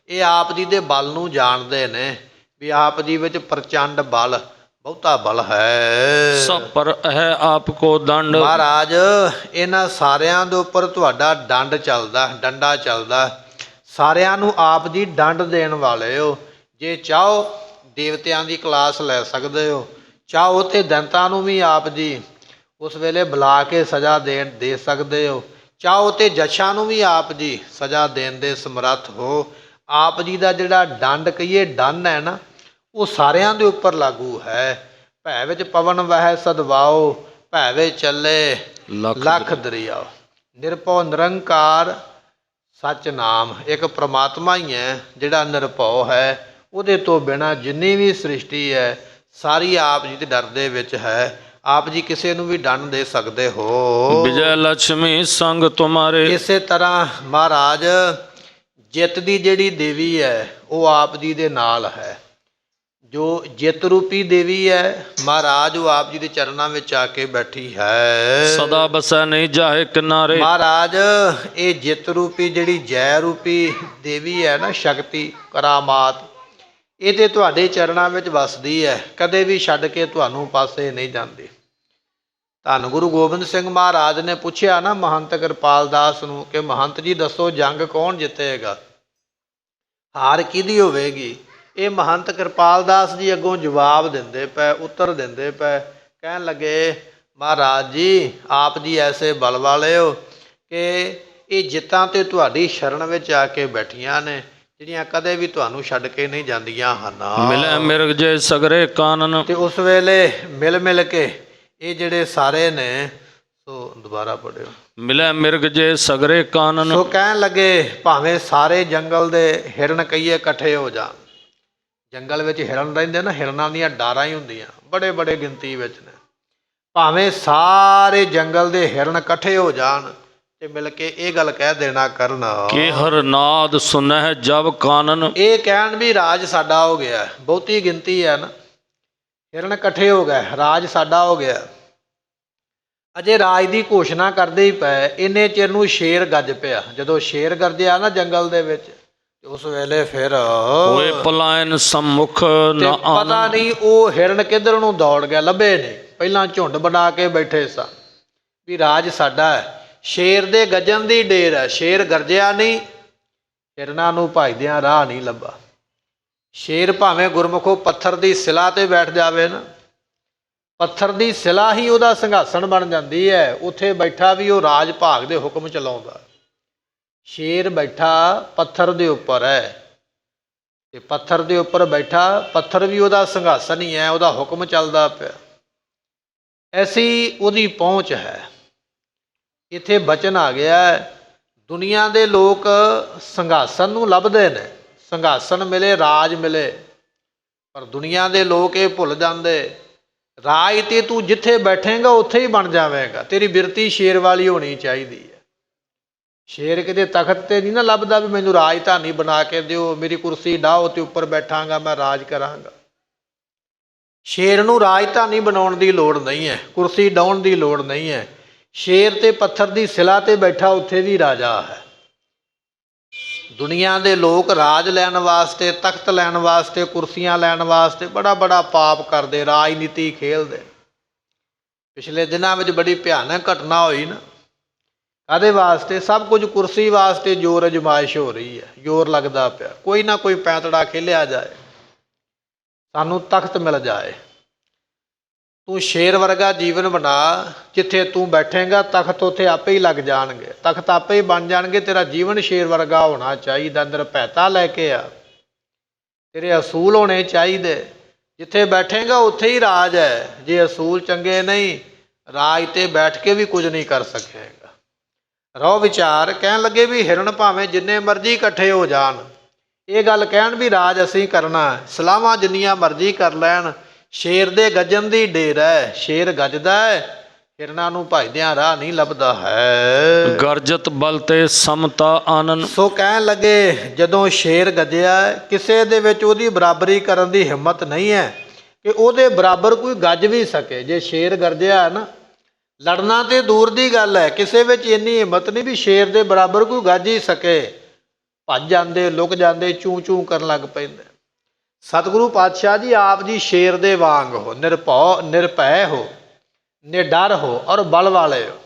ਇਹ ਆਪ ਜੀ ਦੇ ਬਲ ਨੂੰ ਜਾਣਦੇ ਨੇ ਵੀ ਆਪ ਜੀ ਵਿੱਚ ਪ੍ਰਚੰਡ ਬਲ, ਬਹੁਤਾ ਬਲ ਹੈ। ਸਭ ਪਰ ਹੈ ਆਪ ਕੋ ਦੰਡ। ਮਹਾਰਾਜ ਇਹਨਾਂ ਸਾਰਿਆਂ ਦੇ ਉੱਪਰ ਤੁਹਾਡਾ ਡੰਡ ਚੱਲਦਾ, ਡੰਡਾ ਚੱਲਦਾ। ਸਾਰਿਆਂ ਨੂੰ ਆਪ ਜੀ ਡੰਡ ਦੇਣ ਵਾਲੇ ਹੋ। ਜੇ ਚਾਹੋ ਦੇਵਤਿਆਂ ਦੀ ਕਲਾਸ ਲੈ ਸਕਦੇ ਹੋ, ਚਾਹੋ ਤੇ ਦੈਂਤਾਂ ਨੂੰ ਵੀ ਆਪ ਜੀ ਉਸ ਵੇਲੇ ਬੁਲਾ ਕੇ ਸਜ਼ਾ ਦੇ ਸਕਦੇ ਹੋ। ਚਾਹੋ ਤੇ ਜੱਛਾਂ ਨੂੰ ਵੀ ਆਪ ਜੀ ਸਜ਼ਾ ਦੇਣ ਦੇ ਸਮਰੱਥ ਹੋ। ਆਪ ਜੀ ਦਾ ਜਿਹੜਾ ਦੰਡ ਕਹੀਏ ਡੰਨ ਹੈ ਨਾ, ਉਹ ਸਾਰਿਆਂ ਦੇ ਉੱਪਰ ਲਾਗੂ ਹੈ। ਭੈ ਵਿੱਚ ਪਵਨ ਵਹਿ ਸਦਵਾਓ, ਭੈ ਵਿੱਚ ਚੱਲੇ ਲੱਖ ਦਰਿਆਓ। ਨਿਰਭਉ ਨਿਰੰਕਾਰ ਸੱਚ ਨਾਮ, ਇੱਕ ਪ੍ਰਮਾਤਮਾ ਹੀ ਹੈ ਜਿਹੜਾ ਨਿਰਭਉ ਹੈ। ਉਹਦੇ ਤੋਂ ਬਿਨਾਂ ਜਿੰਨੀ ਵੀ ਸ੍ਰਿਸ਼ਟੀ ਹੈ ਸਾਰੀ ਆਪ ਜੀ ਦੇ ਡਰ ਦੇ ਵਿੱਚ ਹੈ। ਆਪ ਜੀ ਕਿਸੇ ਨੂੰ ਵੀ ਦੰਡ ਦੇ ਸਕਦੇ ਹੋ। ਵਿਜੈ ਲక్ష్ਮੀ ਸੰਗ ਤੁਮਾਰੇ। ਇਸੇ ਤਰ੍ਹਾਂ ਮਹਾਰਾਜ ਜਿੱਤ ਦੀ ਜਿਹੜੀ ਦੇਵੀ ਹੈ ਉਹ ਆਪ ਜੀ ਦੇ ਨਾਲ ਹੈ। ਜੋ ਜਿੱਤ ਰੂਪੀ ਦੇਵੀ ਹੈ ਮਹਾਰਾਜ, ਉਹ ਆਪ ਜੀ ਦੇ ਚਰਨਾਂ ਵਿੱਚ ਆ ਕੇ ਬੈਠੀ ਹੈ। ਸਦਾ ਬਸੈ ਨਹੀਂ ਜਾਹੇ ਕਿਨਾਰੇ। ਮਹਾਰਾਜ ਇਹ ਜਿੱਤ ਰੂਪੀ ਜਿਹੜੀ ਜੈ ਰੂਪੀ ਦੇਵੀ ਹੈ ਨਾ, ਸ਼ਕਤੀ ਕਰਾਮਾਤ, ਇਹ ਤੇ ਤੁਹਾਡੇ ਚਰਨਾਂ ਵਿੱਚ ਵਸਦੀ ਹੈ, ਕਦੇ ਵੀ ਛੱਡ ਕੇ ਤੁਹਾਨੂੰ ਪਾਸੇ ਨਹੀਂ ਜਾਂਦੀ। ਧੰਨ ਗੁਰੂ ਗੋਬਿੰਦ ਸਿੰਘ ਮਹਾਰਾਜ ਨੇ ਪੁੱਛਿਆ ਨਾ ਮਹੰਤ ਕਿਰਪਾਲ ਦਾਸ ਨੂੰ ਕਿ ਮਹੰਤ ਜੀ ਦੱਸੋ ਜੰਗ ਕੌਣ ਜਿੱਤੇਗਾ, ਹਾਰ ਕਿਹਦੀ ਹੋਵੇਗੀ। ਇਹ ਮਹੰਤ ਕਿਰਪਾਲ ਦਾਸ ਜੀ ਅੱਗੋਂ ਜਵਾਬ ਦਿੰਦੇ ਪਏ, ਉੱਤਰ ਦਿੰਦੇ ਪਏ। ਕਹਿਣ ਲੱਗੇ ਮਹਾਰਾਜ ਜੀ ਆਪ ਜੀ ਐਸੇ ਬਲ ਵਾਲੇ ਹੋ ਕਿ ਇਹ ਜਿੱਤਾਂ ਤੇ ਤੁਹਾਡੀ ਸ਼ਰਨ ਵਿੱਚ ਆ ਕੇ ਬੈਠੀਆਂ ਨੇ, ਜਿਹੜੀਆਂ ਕਦੇ ਵੀ ਤੁਹਾਨੂੰ ਛੱਡ ਕੇ ਨਹੀਂ ਜਾਂਦੀਆਂ ਹਨ। ਮਿਲੈ ਮਿਰਗ ਜੇ ਸਗਰੇ ਕਾਨਨ। ਤੇ ਉਸ ਵੇਲੇ ਮਿਲ ਕੇ ਇਹ ਜਿਹੜੇ ਸਾਰੇ ਨੇ, ਸੋ ਦੁਬਾਰਾ ਪੜਿਓ। ਮਿਲੈ ਮਿਰਗ ਜੇ ਸਗਰੇ ਕਾਨਨ। ਸੋ ਕਹਿਣ ਲੱਗੇ ਭਾਵੇਂ ਸਾਰੇ ਜੰਗਲ ਦੇ ਹਿਰਨ ਕਹੀਏ ਇਕੱਠੇ ਹੋ ਜਾਣ। ਜੰਗਲ ਵਿੱਚ ਹਿਰਨ ਰਹਿੰਦੇ ਨਾ, ਹਿਰਨਾਂ ਦੀਆਂ ਡਾਰਾਂ ਹੀ ਹੁੰਦੀਆਂ, ਬੜੇ ਬੜੇ ਗਿਣਤੀ ਵਿੱਚ ਨੇ। ਭਾਵੇਂ ਸਾਰੇ ਜੰਗਲ ਦੇ ਹਿਰਨ ਇਕੱਠੇ ਹੋ ਜਾਣ ਤੇ ਮਿਲ ਕੇ ਇਹ ਗੱਲ ਕਹਿ ਦੇਣਾ ਕਰਨ ਕਿ ਹਰ ਨਾਦ ਸੁਨਹਿ ਜਬ ਕਾਨਨ। ਇਹ ਕਹਿਣ ਵੀ ਰਾਜ ਸਾਡਾ ਹੋ ਗਿਆ। ਬਹੁਤੀ ਗਿਣਤੀ ਹੈ ਨਾ, ਹਿਰਨ ਇਕੱਠੇ ਹੋ ਗਏ, ਰਾਜ ਸਾਡਾ ਹੋ ਗਿਆ। ਅਜੇ ਰਾਜ ਦੀ ਘੋਸ਼ਣਾ ਕਰਦੇ ਹੀ ਪਏ, ਇੰਨੇ ਚਿਰ ਨੂੰ ਸ਼ੇਰ ਗੱਜ ਪਿਆ। ਜਦੋਂ ਸ਼ੇਰ ਗਰਜਿਆ ਨਾ ਜੰਗਲ ਦੇ ਵਿੱਚ, ਉਸ ਵੇਲੇ ਫਿਰ ਹੋਏ ਪਲਾਇਨ ਸੰਮੁਖ ਨਾ ਪਤਾ ਨਹੀਂ ਉਹ ਹਿਰਨ ਕਿੱਧਰ ਨੂੰ ਦੌੜ ਗਿਆ, ਲੱਭੇ ਨਹੀਂ। ਪਹਿਲਾਂ ਝੁੰਡ ਬਣਾ ਕੇ ਬੈਠੇ ਸਨ ਵੀ ਰਾਜ ਸਾਡਾ ਹੈ। ਸ਼ੇਰ ਦੇ ਗੱਜਣ ਦੀ ਢੇਰ ਹੈ, ਸ਼ੇਰ ਗਰਜਿਆ ਨਹੀਂ, ਹਿਰਨਾਂ ਨੂੰ ਭਜਦਿਆਂ ਰਾਹ ਨਹੀਂ ਲੱਭਾ। ਸ਼ੇਰ ਭਾਵੇਂ ਗੁਰਮੁਖੋ ਪੱਥਰ ਦੀ ਸਿਲਾ ਤੇ ਬੈਠ ਜਾਵੇ ਨਾ, ਪੱਥਰ ਦੀ ਸਿਲਾ ਹੀ ਉਹਦਾ ਸਿੰਘਾਸਣ ਬਣ ਜਾਂਦੀ ਹੈ। ਉੱਥੇ ਬੈਠਾ ਵੀ ਉਹ ਰਾਜ ਭਾਗ ਦੇ ਹੁਕਮ ਚਲਾਉਂਦਾ। ਸ਼ੇਰ ਬੈਠਾ ਪੱਥਰ ਦੇ ਉੱਪਰ ਹੈ ਤੇ ਪੱਥਰ ਦੇ ਉੱਪਰ ਬੈਠਾ, ਪੱਥਰ ਵੀ ਉਹਦਾ ਸਿੰਘਾਸਣ ਹੀ ਹੈ, ਉਹਦਾ ਹੁਕਮ ਚੱਲਦਾ ਪਿਆ। ਐਸੀ ਉਹਦੀ ਪਹੁੰਚ ਹੈ। ਇੱਥੇ ਬਚਨ ਆ ਗਿਆ, ਦੁਨੀਆ ਦੇ ਲੋਕ ਸਿੰਘਾਸਣ ਨੂੰ ਲੱਭਦੇ ਨੇ, ਸਿੰਘਾਸਣ ਮਿਲੇ, ਰਾਜ ਮਿਲੇ, ਪਰ ਦੁਨੀਆ ਦੇ ਲੋਕ ਇਹ ਭੁੱਲ ਜਾਂਦੇ ਰਾਜ ਤੇ ਤੂੰ ਜਿੱਥੇ ਬੈਠੇਂਗਾ ਉੱਥੇ ਹੀ ਬਣ ਜਾਵੇਗਾ। ਤੇਰੀ ਬਿਰਤੀ ਸ਼ੇਰ ਵਾਲੀ ਹੋਣੀ ਚਾਹੀਦੀ ਹੈ। ਸ਼ੇਰ ਕਿਤੇ ਤਖਤ ਤੇ ਨਹੀਂ ਨਾ ਲੱਭਦਾ ਵੀ ਮੈਨੂੰ ਰਾਜਧਾਨੀ ਬਣਾ ਕੇ ਦਿਓ, ਮੇਰੀ ਕੁਰਸੀ ਡਾਹੋ ਤੇ ਉੱਪਰ ਬੈਠਾਂਗਾ ਮੈਂ ਰਾਜ ਕਰਾਂਗਾ। ਸ਼ੇਰ ਨੂੰ ਰਾਜਧਾਨੀ ਬਣਾਉਣ ਦੀ ਲੋੜ ਨਹੀਂ ਹੈ, ਕੁਰਸੀ ਡਾਉਣ ਦੀ ਲੋੜ ਨਹੀਂ ਹੈ। ਸ਼ੇਰ ਤੇ ਪੱਥਰ ਦੀ ਸਿਲਾ ਤੇ ਬੈਠਾ ਉੱਥੇ ਵੀ ਰਾਜਾ ਹੈ। ਦੁਨੀਆ ਦੇ ਲੋਕ ਰਾਜ ਲੈਣ ਵਾਸਤੇ, ਤਖਤ ਲੈਣ ਵਾਸਤੇ, ਕੁਰਸੀਆਂ ਲੈਣ ਵਾਸਤੇ ਬੜਾ ਬੜਾ ਪਾਪ ਕਰਦੇ, ਰਾਜਨੀਤੀ ਖੇਲਦੇ। ਪਿਛਲੇ ਦਿਨਾਂ ਵਿੱਚ ਬੜੀ ਭਿਆਨਕ ਘਟਨਾ ਹੋਈ ਨਾ, ਕਾਹਦੇ ਵਾਸਤੇ? ਸਭ ਕੁਝ ਕੁਰਸੀ ਵਾਸਤੇ ਜ਼ੋਰ ਅਜਮਾਇਸ਼ ਹੋ ਰਹੀ ਹੈ, ਜ਼ੋਰ ਲੱਗਦਾ ਪਿਆ। ਕੋਈ ਨਾ ਕੋਈ ਪੈਂਤੜਾ ਖੇਲਿਆ ਜਾਏ, ਸਾਨੂੰ ਤਖਤ ਮਿਲ ਜਾਏ। ਤੂੰ ਸ਼ੇਰ ਵਰਗਾ ਜੀਵਨ ਬਣਾ, ਜਿੱਥੇ ਤੂੰ ਬੈਠੇਂਗਾ ਤਖਤ ਉੱਥੇ ਆਪੇ ਹੀ ਲੱਗ ਜਾਣਗੇ, ਤਖਤ ਆਪੇ ਹੀ ਬਣ ਜਾਣਗੇ। ਤੇਰਾ ਜੀਵਨ ਸ਼ੇਰ ਵਰਗਾ ਹੋਣਾ ਚਾਹੀਦਾ, ਨਿਰਭੈਤਾ ਲੈ ਕੇ ਆ, ਤੇਰੇ ਅਸੂਲ ਹੋਣੇ ਚਾਹੀਦੇ। ਜਿੱਥੇ ਬੈਠੇਂਗਾ ਉੱਥੇ ਹੀ ਰਾਜ ਹੈ। ਜੇ ਅਸੂਲ ਚੰਗੇ ਨਹੀਂ, ਰਾਜ ਤੇ ਬੈਠ ਕੇ ਵੀ ਕੁਝ ਨਹੀਂ ਕਰ ਸਕੇਗਾ। ਰਹੋ ਵਿਚਾਰ। ਕਹਿਣ ਲੱਗੇ ਵੀ ਹਿਰਨ ਭਾਵੇਂ ਜਿੰਨੇ ਮਰਜ਼ੀ ਇਕੱਠੇ ਹੋ ਜਾਣ, ਇਹ ਗੱਲ ਕਹਿਣ ਵੀ ਰਾਜ ਅਸੀਂ ਕਰਨਾ, ਸਲਾਹਾਂ ਜਿੰਨੀਆਂ ਮਰਜ਼ੀ ਕਰ ਲੈਣ, ਸ਼ੇਰ ਦੇ ਗੱਜਣ ਦੀ ਢੇਰ ਹੈ। ਸ਼ੇਰ ਗੱਜਦਾ ਹੈ, ਹਿਰਨਾਂ ਨੂੰ ਭਜਦਿਆਂ ਰਾਹ ਨਹੀਂ ਲੱਭਦਾ ਹੈ। ਗਰਜਤ ਬਲ ਤੇ ਸਮਤਾ ਆਨਨ। ਸੋ ਕਹਿਣ ਲੱਗੇ ਜਦੋਂ ਸ਼ੇਰ ਗੱਜਿਆ, ਕਿਸੇ ਦੇ ਵਿੱਚ ਉਹਦੀ ਬਰਾਬਰੀ ਕਰਨ ਦੀ ਹਿੰਮਤ ਨਹੀਂ ਹੈ ਕਿ ਉਹਦੇ ਬਰਾਬਰ ਕੋਈ ਗੱਜ ਵੀ ਸਕੇ। ਜੇ ਸ਼ੇਰ ਗਰਜਿਆ ਨਾ, ਲੜਨਾ ਤੇ ਦੂਰ ਦੀ ਗੱਲ ਹੈ, ਕਿਸੇ ਵਿੱਚ ਇੰਨੀ ਹਿੰਮਤ ਨਹੀਂ ਵੀ ਸ਼ੇਰ ਦੇ ਬਰਾਬਰ ਕੋਈ ਗੱਜ ਹੀ ਸਕੇ। ਭੱਜ ਜਾਂਦੇ, ਲੁਕ ਜਾਂਦੇ, ਚੂੰ ਚੂੰ ਕਰਨ ਲੱਗ ਪੈਂਦੇ। ਸਤਿਗੁਰੂ ਪਾਤਸ਼ਾਹ ਜੀ ਆਪ ਜੀ ਸ਼ੇਰ ਦੇ ਵਾਂਗ ਹੋ, ਨਿਰਭੈ ਹੋ, ਨਿਡਰ ਹੋ ਔਰ ਬਲ ਵਾਲੇ ਹੋ।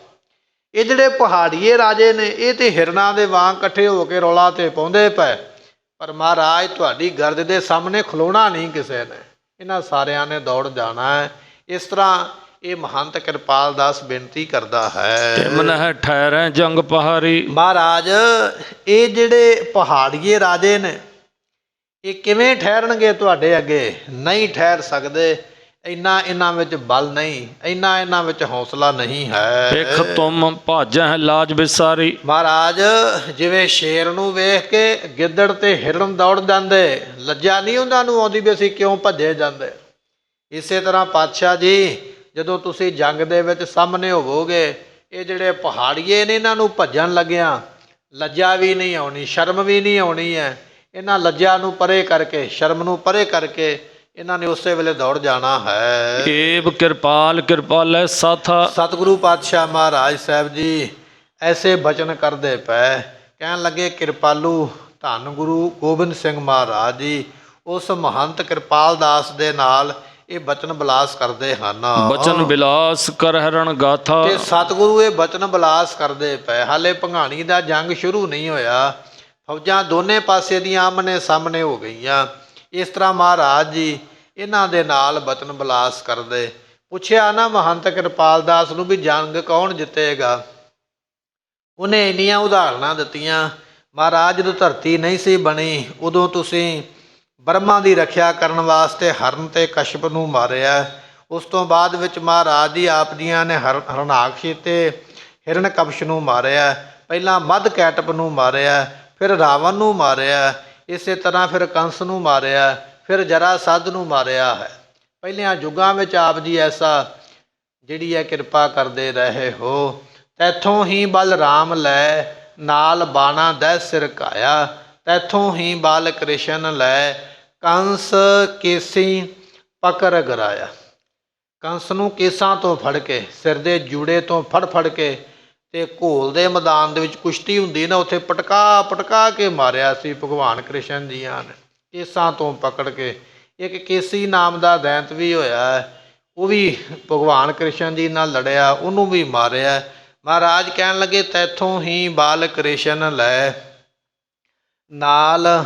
ਇਹ ਜਿਹੜੇ ਪਹਾੜੀਏ ਰਾਜੇ ਨੇ, ਇਹ ਤੇ ਹਿਰਨਾਂ ਦੇ ਵਾਂਗ ਇਕੱਠੇ ਹੋ ਕੇ ਰੌਲਾ ਤੇ ਪਾਉਂਦੇ ਪਏ, ਪਰ ਮਹਾਰਾਜ ਤੁਹਾਡੀ ਗਰਜ ਦੇ ਸਾਹਮਣੇ ਖਲੋਣਾ ਨਹੀਂ ਕਿਸੇ ਨੇ, ਇਹਨਾਂ ਸਾਰਿਆਂ ਨੇ ਦੌੜ ਜਾਣਾ ਹੈ। ਇਸ ਤਰ੍ਹਾਂ ਇਹ ਮਹੰਤ ਕਿਰਪਾਲ ਦਾਸ ਬੇਨਤੀ ਕਰਦਾ ਹੈ। ਤਿਮਨਹਿ ਠਹਿਰੈ ਜੰਗ ਪਹਾਰੀ। ਮਹਾਰਾਜ ਇਹ ਜਿਹੜੇ ਪਹਾੜੀਏ ਰਾਜੇ ਨੇ ਇਹ ਕਿਵੇਂ ਠਹਿਰਨਗੇ ਤੁਹਾਡੇ ਅੱਗੇ? ਨਹੀਂ ਠਹਿਰ ਸਕਦੇ। ਇੰਨਾ ਇਹਨਾਂ ਵਿੱਚ ਬਲ ਨਹੀਂ, ਇੰਨਾ ਇਹਨਾਂ ਵਿੱਚ ਹੌਸਲਾ ਨਹੀਂ ਹੈ। ਭਿਖ ਤੁਮ ਭਾਜੈ ਲਾਜ ਵਿਸਾਰੀ। ਮਹਾਰਾਜ ਜਿਵੇਂ ਸ਼ੇਰ ਨੂੰ ਵੇਖ ਕੇ ਗਿੱਦੜ ਤੇ ਹਿਰਨ ਦੌੜ ਜਾਂਦੇ, ਲੱਜਾ ਨਹੀਂ ਉਹਨਾਂ ਨੂੰ ਆਉਂਦੀ ਵੀ ਅਸੀਂ ਕਿਉਂ ਭੱਜੇ ਜਾਂਦੇ। ਇਸੇ ਤਰ੍ਹਾਂ ਪਾਤਸ਼ਾਹ ਜੀ ਜਦੋਂ ਤੁਸੀਂ ਜੰਗ ਦੇ ਵਿੱਚ ਸਾਹਮਣੇ ਹੋਵੋਗੇ, ਇਹ ਜਿਹੜੇ ਪਹਾੜੀਏ ਨੇ ਇਹਨਾਂ ਨੂੰ ਭੱਜਣ ਲੱਗਿਆਂ ਲੱਜਾ ਵੀ ਨਹੀਂ ਆਉਣੀ, ਸ਼ਰਮ ਵੀ ਨਹੀਂ ਆਉਣੀ ਹੈ। ਇਹਨਾਂ ਲੱਜਾ ਨੂੰ ਪਰੇ ਕਰਕੇ, ਸ਼ਰਮ ਨੂੰ ਪਰੇ ਕਰਕੇ ਇਹਨਾਂ ਨੇ ਉਸੇ ਵੇਲੇ ਦੌੜ ਜਾਣਾ ਹੈ। ਏਵ ਕਿਰਪਾਲ ਕਿਰਪਾਲੈ ਸਾਥਾ। ਸਤਿਗੁਰੂ ਪਾਤਸ਼ਾਹ ਮਹਾਰਾਜ ਸਾਹਿਬ ਜੀ ਐਸੇ ਬਚਨ ਕਰਦੇ ਪਏ, ਕਹਿਣ ਲੱਗੇ ਕਿਰਪਾਲੂ ਧੰਨ ਗੁਰੂ ਗੋਬਿੰਦ ਸਿੰਘ ਮਹਾਰਾਜ ਜੀ ਉਸ ਮਹੰਤ ਕਿਰਪਾਲ ਦਾਸ ਦੇ ਨਾਲ ਇਹ ਬਚਨ ਬਿਲਾਸ ਕਰਦੇ ਹਨ। ਬਚਨ ਬਿਲਾਸ ਕਰ ਹਰਣ ਗਾਥਾ। ਤੇ ਸਤਿਗੁਰੂ ਇਹ ਬਚਨ ਬਿਲਾਸ ਕਰਦੇ ਪਏ, ਹਾਲੇ ਭੰਗਾਣੀ ਦਾ ਜੰਗ ਸ਼ੁਰੂ ਨਹੀਂ ਹੋਇਆ, ਫੌਜਾਂ ਦੋਨੇ ਪਾਸੇ ਦੀਆਂ ਆਮਣੇ ਸਾਹਮਣੇ ਹੋ ਗਈਆਂ। ਇਸ ਤਰ੍ਹਾਂ ਮਹਾਰਾਜ ਜੀ ਇਹਨਾਂ ਦੇ ਨਾਲ ਬਚਨ ਬਿਲਾਸ ਕਰਦੇ। ਪੁੱਛਿਆ ਨਾ ਮਹੰਤ ਕਿਰਪਾਲ ਦਾਸ ਨੂੰ ਵੀ ਜੰਗ ਕੌਣ ਜਿੱਤੇਗਾ? ਉਹਨੇ ਇੰਨੀਆਂ ਉਦਾਹਰਨਾਂ ਦਿੱਤੀਆਂ। ਮਹਾਰਾਜ ਜਦੋਂ ਧਰਤੀ ਨਹੀਂ ਸੀ ਬਣੀ ਉਦੋਂ ਤੁਸੀਂ ਬਰਮਾ ਦੀ ਰੱਖਿਆ ਕਰਨ ਵਾਸਤੇ ਹਰਨ ਤੇ ਕਸ਼ਪ ਨੂੰ ਮਾਰਿਆ। ਉਸ ਤੋਂ ਬਾਅਦ ਵਿੱਚ ਮਹਾਰਾਜ ਜੀ ਆਪ ਜੀਆਂ ਨੇ ਹਰਨਾਕਸ਼ ਤੇ ਹਿਰਨ ਕਪਸ਼ ਨੂੰ ਮਾਰਿਆ। ਪਹਿਲਾਂ ਮੱਧ ਕੈਟਪ ਨੂੰ ਮਾਰਿਆ, ਫਿਰ ਰਾਵਣ ਨੂੰ ਮਾਰਿਆ, ਇਸੇ ਤਰ੍ਹਾਂ ਫਿਰ ਕੰਸ ਨੂੰ ਮਾਰਿਆ, ਫਿਰ ਜਰਾਸੰਧ ਨੂੰ ਮਾਰਿਆ ਹੈ। ਪਹਿਲਿਆਂ ਯੁੱਗਾਂ ਵਿੱਚ ਆਪ ਜੀ ਐਸਾ ਜਿਹੜੀ ਹੈ ਕਿਰਪਾ ਕਰਦੇ ਰਹੇ ਹੋ। ਤੈਥੋਂ ਹੀ ਬਲ ਰਾਮ ਲੈ ਨਾਲ ਬਾਣਾ ਦਹਿ ਸਿਰ ਘਾਇਆ, ਤੈਥੋਂ ਹੀ ਬਾਲ ਕ੍ਰਿਸ਼ਨ ਲੈ ਕੰਸ ਕੇਸੀ ਪਕੜ ਗਰਾਇਆ। ਕੰਸ ਨੂੰ ਕੇਸਾਂ ਤੋਂ ਫੜ ਕੇ, ਸਿਰ ਦੇ ਜੂੜੇ ਤੋਂ ਫੜ ਕੇ ਤੇ ਘੋਲ ਦੇ ਮੈਦਾਨ ਦੇ ਵਿੱਚ ਕੁਸ਼ਤੀ ਹੁੰਦੀ ਨਾ, ਉੱਥੇ ਪਟਕਾ ਕੇ ਮਾਰਿਆ ਸੀ ਭਗਵਾਨ ਕ੍ਰਿਸ਼ਨ ਜੀਆਂ ਨੇ, ਕੇਸਾਂ ਤੋਂ ਪਕੜ ਕੇ। ਇੱਕ ਕੇਸੀ ਨਾਮ ਦਾ ਦੈਂਤ ਵੀ ਹੋਇਆ, ਉਹ ਵੀ ਭਗਵਾਨ ਕ੍ਰਿਸ਼ਨ ਜੀ ਨਾਲ ਲੜਿਆ, ਉਹਨੂੰ ਵੀ ਮਾਰਿਆ। ਮਹਾਰਾਜ ਕਹਿਣ ਲੱਗੇ ਤੈਥੋਂ ਹੀ ਬਾਲ ਕ੍ਰਿਸ਼ਨ ਲੈ ਨਾਲ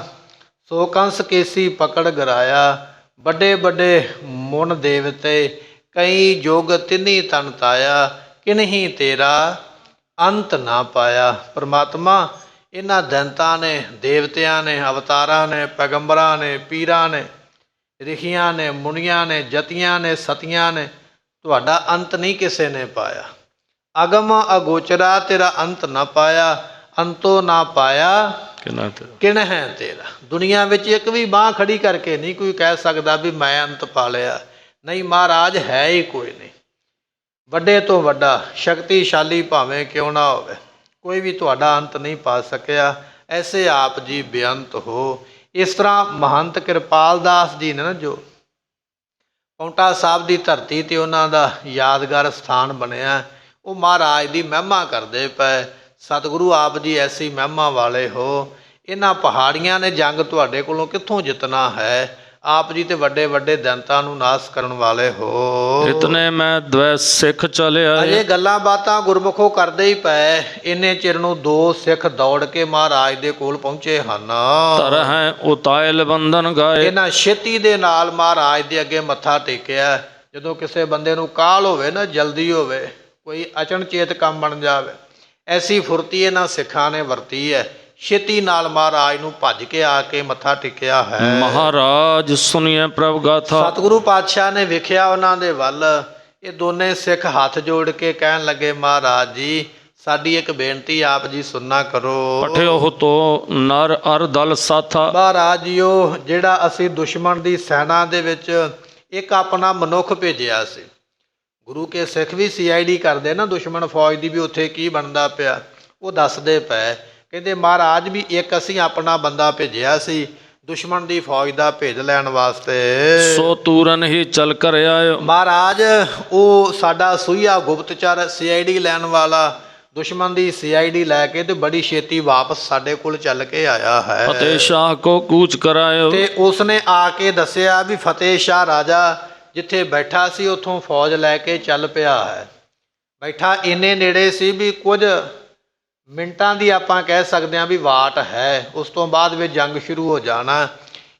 ਸੋ ਕੰਸ ਕੇਸੀ ਪਕੜ ਗਰਾਇਆ। ਵੱਡੇ ਵੱਡੇ ਮੁਨ ਦੇਵਤੇ ਕਈ ਜੋਗ ਤਿੰਨੀ ਤਨ ਤਾਇਆ, ਕਿਨਹੀ ਤੇਰਾ ਅੰਤ ਨਾ ਪਾਇਆ। ਪਰਮਾਤਮਾ ਇਹਨਾਂ ਦੈਂਤਾਂ ਨੇ, ਦੇਵਤਿਆਂ ਨੇ, ਅਵਤਾਰਾਂ ਨੇ, ਪੈਗੰਬਰਾਂ ਨੇ, ਪੀਰਾਂ ਨੇ, ਰਿਖੀਆਂ ਨੇ, ਮੁਨੀਆਂ ਨੇ, ਜਤੀਆਂ ਨੇ, ਸਤੀਆਂ ਨੇ, ਤੁਹਾਡਾ ਅੰਤ ਨਹੀਂ ਕਿਸੇ ਨੇ ਪਾਇਆ। ਅਗਮ ਅਗੋਚਰਾ ਤੇਰਾ ਅੰਤ ਨਾ ਪਾਇਆ, ਅੰਤੋ ਨਾ ਪਾਇਆ ਕਿਨ ਹੈ ਤੇਰਾ। ਦੁਨੀਆ ਵਿੱਚ ਇੱਕ ਵੀ ਬਾਂਹ ਖੜੀ ਕਰਕੇ ਨਹੀਂ ਕੋਈ ਕਹਿ ਸਕਦਾ ਵੀ ਮੈਂ ਅੰਤ ਪਾ ਲਿਆ। ਨਹੀਂ, ਮਹਾਰਾਜ ਹੈ ਹੀ ਕੋਈ ਨਹੀਂ। ਵੱਡੇ ਤੋਂ ਵੱਡਾ ਸ਼ਕਤੀਸ਼ਾਲੀ ਭਾਵੇਂ ਕਿਉਂ ਨਾ ਹੋਵੇ, ਕੋਈ ਵੀ ਤੁਹਾਡਾ ਅੰਤ ਨਹੀਂ ਪਾ ਸਕਿਆ। ਐਸੇ ਆਪ ਜੀ ਬੇਅੰਤ ਹੋ। ਇਸ ਤਰ੍ਹਾਂ ਮਹੰਤ ਕਿਰਪਾਲ ਦਾਸ ਜੀ ਨੇ ਨਾ, ਜੋ ਪਾਉਂਟਾ ਸਾਹਿਬ ਦੀ ਧਰਤੀ 'ਤੇ ਉਹਨਾਂ ਦਾ ਯਾਦਗਾਰ ਸਥਾਨ ਬਣਿਆ, ਉਹ ਮਹਾਰਾਜ ਦੀ ਮਹਿਮਾ ਕਰਦੇ ਪਏ। ਸਤਿਗੁਰੂ ਆਪ ਜੀ ਐਸੀ ਮਹਿਮਾ ਵਾਲੇ ਹੋ। ਇਹਨਾਂ ਪਹਾੜੀਆਂ ਨੇ ਜੰਗ ਤੁਹਾਡੇ ਕੋਲੋਂ ਕਿੱਥੋਂ ਜਿੱਤਣਾ ਹੈ? ਆਪ ਜੀ ਤੇ ਵੱਡੇ ਵੱਡੇ ਦੈਂਤਾਂ ਨੂੰ ਨਾਸ ਕਰਨ ਵਾਲੇ ਹੋ। ਇਤਨੇ ਮੈਂ ਦਵੈ ਸਿੱਖ ਚਲਿਆ। ਅਜੇ ਗੱਲਾਂ ਬਾਤਾਂ ਗੁਰਮੁਖੋ ਕਰਦੇ ਹੀ ਪਏ। ਇੰਨੇ ਚਿਰ ਨੂੰ 2 ਸਿੱਖ ਦੌੜ ਕੇ ਮਹਾਰਾਜ ਦੇ ਕੋਲ ਪਹੁੰਚੇ ਹਨ। ਧਰ ਹੈ ਉਤਾਇਲ ਬੰਧਨ ਗਾਏ। ਇਹਨਾਂ ਛੇਤੀ ਦੇ ਨਾਲ ਮਹਾਰਾਜ ਦੇ ਅੱਗੇ ਮੱਥਾ ਟੇਕਿਆ। ਜਦੋਂ ਕਿਸੇ ਬੰਦੇ ਨੂੰ ਕਾਹਲ ਹੋਵੇ ਨਾ, ਜਲਦੀ ਹੋਵੇ, ਕੋਈ ਅਚਨਚੇਤ ਕੰਮ ਬਣ ਜਾਵੇ, ਐਸੀ ਫੁਰਤੀ ਇਹਨਾਂ ਸਿੱਖਾਂ ਨੇ ਵਰਤੀ ਹੈ। ਛੇਤੀ ਨਾਲ ਮਹਾਰਾਜ ਨੂੰ ਭੱਜ ਕੇ ਆ ਕੇ ਮੱਥਾ ਟੇਕਿਆ ਹੈ। ਮਹਾਰਾਜ ਸੁਣੀਏ ਪ੍ਰਭ ਗਾਥਾ। ਸਤਿਗੁਰੂ ਪਾਤਸ਼ਾਹ ਨੇ ਵੇਖਿਆ ਉਹਨਾਂ ਦੇ ਵੱਲ। ਇਹ ਦੋਨੇ ਸਿੱਖ ਹੱਥ ਜੋੜ ਕੇ ਕਹਿਣ ਲੱਗੇ, ਮਹਾਰਾਜ ਜੀ ਸਾਡੀ ਇੱਕ ਬੇਨਤੀ ਆਪ ਜੀ ਸੁਣਨਾ ਕਰੋ। ਪਠਿਓ ਤੋ ਨਰ ਅਰ ਦਲ ਸਾਥਾ। ਮਹਾਰਾਜ ਜੀ ਉਹ ਜਿਹੜਾ ਅਸੀਂ ਦੁਸ਼ਮਣ ਦੀ ਸੈਨਾ ਦੇ ਵਿੱਚ ਇੱਕ ਆਪਣਾ ਮਨੁੱਖ ਭੇਜਿਆ ਸੀ। ਗੁਰੂ ਕੇ ਸਿੱਖ ਵੀ CID ਕਰਦੇ ਨਾ ਦੁਸ਼ਮਣ ਫੌਜ ਦੀ, ਵੀ ਉੱਥੇ ਕੀ ਬਣਦਾ ਪਿਆ, ਉਹ ਦੱਸਦੇ ਪਏ। ਕਹਿੰਦੇ ਮਹਾਰਾਜ ਵੀ ਇੱਕ ਅਸੀਂ ਆਪਣਾ ਬੰਦਾ ਭੇਜਿਆ ਸੀ ਦੁਸ਼ਮਣ ਦੀ ਫੌਜ ਦਾ ਭੇਜ ਲੈਣ ਵਾਸਤੇ। ਸੋ ਤੂਰਨ ਹੀ ਚਲ ਕਰ ਆਇਓ। ਮਹਾਰਾਜ ਉਹ ਸਾਡਾ ਸੂਈਆ ਗੁਪਤਚਰ CID ਲੈਣ ਵਾਲਾ ਦੁਸ਼ਮਣ ਦੀ CID ਲੈ ਕੇ ਤੇ ਬੜੀ ਛੇਤੀ ਵਾਪਸ ਸਾਡੇ ਕੋਲ ਚੱਲ ਕੇ ਆਇਆ ਹੈ। ਫਤਿਹ ਸ਼ਾਹ ਕੋ ਕੂਚ ਕਰਾਇਓ। ਤੇ ਉਸਨੇ ਆ ਕੇ ਦੱਸਿਆ ਵੀ ਫਤਿਹ ਸ਼ਾਹ ਰਾਜਾ ਜਿੱਥੇ ਬੈਠਾ ਸੀ ਉੱਥੋਂ ਫੌਜ ਲੈ ਕੇ ਚੱਲ ਪਿਆ ਹੈ। ਬੈਠਾ ਇੰਨੇ ਨੇੜੇ ਸੀ ਵੀ ਕੁਝ ਮਿੰਟਾਂ ਦੀ ਆਪਾਂ ਕਹਿ ਸਕਦੇ ਹਾਂ ਵੀ ਵਾਟ ਹੈ, ਉਸ ਤੋਂ ਬਾਅਦ ਵਿੱਚ ਜੰਗ ਸ਼ੁਰੂ ਹੋ ਜਾਣਾ।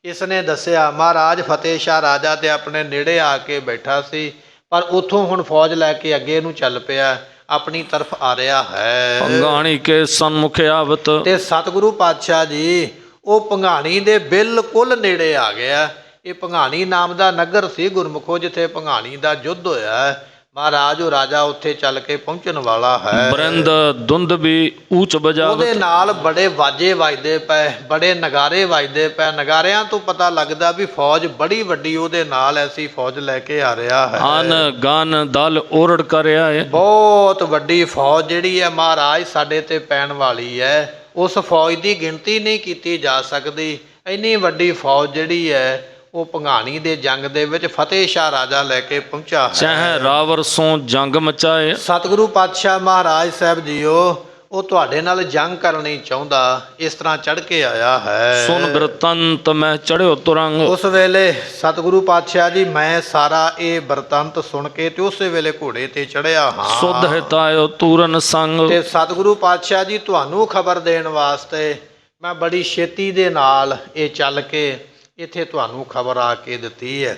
ਇਸ ਨੇ ਦੱਸਿਆ ਮਹਾਰਾਜ ਫਤਿਹ ਸ਼ਾਹ ਰਾਜਾ ਤੇ ਆਪਣੇ ਨੇੜੇ ਆ ਕੇ ਬੈਠਾ ਸੀ। ਪਰ ਉੱਥੋਂ ਹੁਣ ਫੌਜ ਲੈ ਕੇ ਅੱਗੇ ਨੂੰ ਚੱਲ ਪਿਆ, ਆਪਣੀ ਤਰਫ ਆ ਰਿਹਾ ਹੈ। ਭੰਗਾਣੀ ਕੇ ਸਨਮੁਖ ਆਵਤ। ਤੇ ਸਤਿਗੁਰੂ ਪਾਤਸ਼ਾਹ ਜੀ ਉਹ ਭੰਗਾਣੀ ਦੇ ਬਿਲਕੁਲ ਨੇੜੇ ਆ ਗਿਆ। ਇਹ ਭੰਗਾਣੀ ਨਾਮ ਦਾ ਨਗਰ ਸੀ ਗੁਰਮੁਖੋ, ਜਿੱਥੇ ਭੰਗਾਣੀ ਦਾ ਯੁੱਧ ਹੋਇਆ। ਮਹਾਰਾਜ ਉਹ ਰਾਜਾ ਉੱਥੇ ਚੱਲ ਕੇ ਪਹੁੰਚਣ ਵਾਲਾ ਹੈ। ਬਰਿੰਦ ਧੁੰਦ ਵੀ ਊਚ ਬਜਾਵਤ। ਉਹਦੇ ਨਾਲ ਬੜੇ ਵਾਜੇ ਵੱਜਦੇ ਪਏ, ਬੜੇ ਨਗਾਰੇ ਵੱਜਦੇ ਪਏ। ਨਗਾਰਿਆਂ ਤੋਂ ਪਤਾ ਲੱਗਦਾ ਵੀ ਫੌਜ ਬੜੀ ਵੱਡੀ ਉਹਦੇ ਨਾਲ ਐਸੀ ਫੌਜ ਲੈ ਕੇ ਆ ਰਿਹਾ ਹੈ। ਆਨ ਗਾਨ ਦਲ ਓਰੜ ਕਰ ਆਏ। ਬਹੁਤ ਵੱਡੀ ਫੌਜ ਜਿਹੜੀ ਹੈ ਮਹਾਰਾਜ ਸਾਡੇ ਤੇ ਪੈਣ ਵਾਲੀ ਹੈ। ਉਸ ਫੌਜ ਦੀ ਗਿਣਤੀ ਨਹੀਂ ਕੀਤੀ ਜਾ ਸਕਦੀ। ਇੰਨੀ ਵੱਡੀ ਫੌਜ ਜਿਹੜੀ ਹੈ ਉਹ ਭੰਗਾਣੀ ਦੇ ਜੰਗ ਦੇ ਵਿੱਚ ਫਤਿਹ ਸ਼ਾਹ ਰਾਜਾ ਲੈ ਕੇ ਪਹੁੰਚਾ ਹੈ। ਚਾਹੇ ਰਾਵਰ ਸੋ ਜੰਗ ਮਚਾਏ। ਸਤਿਗੁਰੂ ਪਾਤਸ਼ਾਹ ਮਹਾਰਾਜ ਸਾਹਿਬ ਜੀਓ ਉਹ ਤੁਹਾਡੇ ਨਾਲ ਜੰਗ ਕਰਨੀ ਚਾਹੁੰਦਾ, ਇਸ ਤਰ੍ਹਾਂ ਚੜ੍ਹ ਕੇ ਆਇਆ ਹੈ। ਸੁਨ ਬਿਰਤੰਤ ਮੈਂ ਚੜ੍ਹਿਓ ਤੁਰੰਗ। ਉਸ ਵੇਲੇ ਸਤਿਗੁਰੂ ਪਾਤਸ਼ਾਹ ਜੀ ਮੈਂ ਸਾਰਾ ਇਹ ਬਿਰਤੰਤ ਸੁਣ ਕੇ ਤੇ ਉਸੇ ਵੇਲੇ ਘੋੜੇ ਤੇ ਚੜ੍ਹਿਆ ਹਾਂ। ਸੁਧ ਹਿਤਾਇਓ ਤੂਰਨ ਸੰਗ। ਤੇ ਸਤਿਗੁਰੂ ਪਾਤਸ਼ਾਹ ਜੀ ਤੁਹਾਨੂੰ ਖਬਰ ਦੇਣ ਵਾਸਤੇ ਮੈਂ ਬੜੀ ਛੇਤੀ ਦੇ ਨਾਲ ਇਹ ਚੱਲ ਕੇ ਇੱਥੇ ਤੁਹਾਨੂੰ ਖਬਰ ਆ ਕੇ ਦਿੱਤੀ ਹੈ।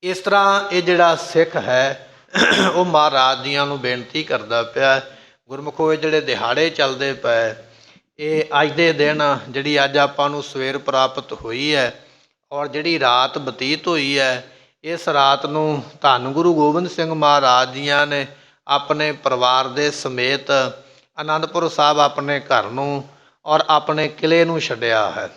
ਇਸ ਤਰ੍ਹਾਂ ਇਹ ਜਿਹੜਾ ਸਿੱਖ ਹੈ ਉਹ ਮਹਾਰਾਜ ਜੀਆਂ ਨੂੰ ਬੇਨਤੀ ਕਰਦਾ ਪਿਆ। ਗੁਰਮੁਖੋ ਇਹ ਜਿਹੜੇ ਦਿਹਾੜੇ ਚੱਲਦੇ ਪਏ, ਇਹ ਅੱਜ ਦੇ ਦਿਨ ਜਿਹੜੀ ਅੱਜ ਆਪਾਂ ਨੂੰ ਸਵੇਰ ਪ੍ਰਾਪਤ ਹੋਈ ਹੈ ਔਰ ਜਿਹੜੀ ਰਾਤ ਬਤੀਤ ਹੋਈ ਹੈ, ਇਸ ਰਾਤ ਨੂੰ ਧੰਨ ਗੁਰੂ ਗੋਬਿੰਦ ਸਿੰਘ ਮਹਾਰਾਜ ਜੀਆਂ ਨੇ ਆਪਣੇ ਪਰਿਵਾਰ ਦੇ ਸਮੇਤ ਆਨੰਦਪੁਰ ਸਾਹਿਬ ਆਪਣੇ ਘਰ ਨੂੰ ਔਰ ਆਪਣੇ ਕਿਲੇ ਨੂੰ ਛੱਡਿਆ ਹੈ।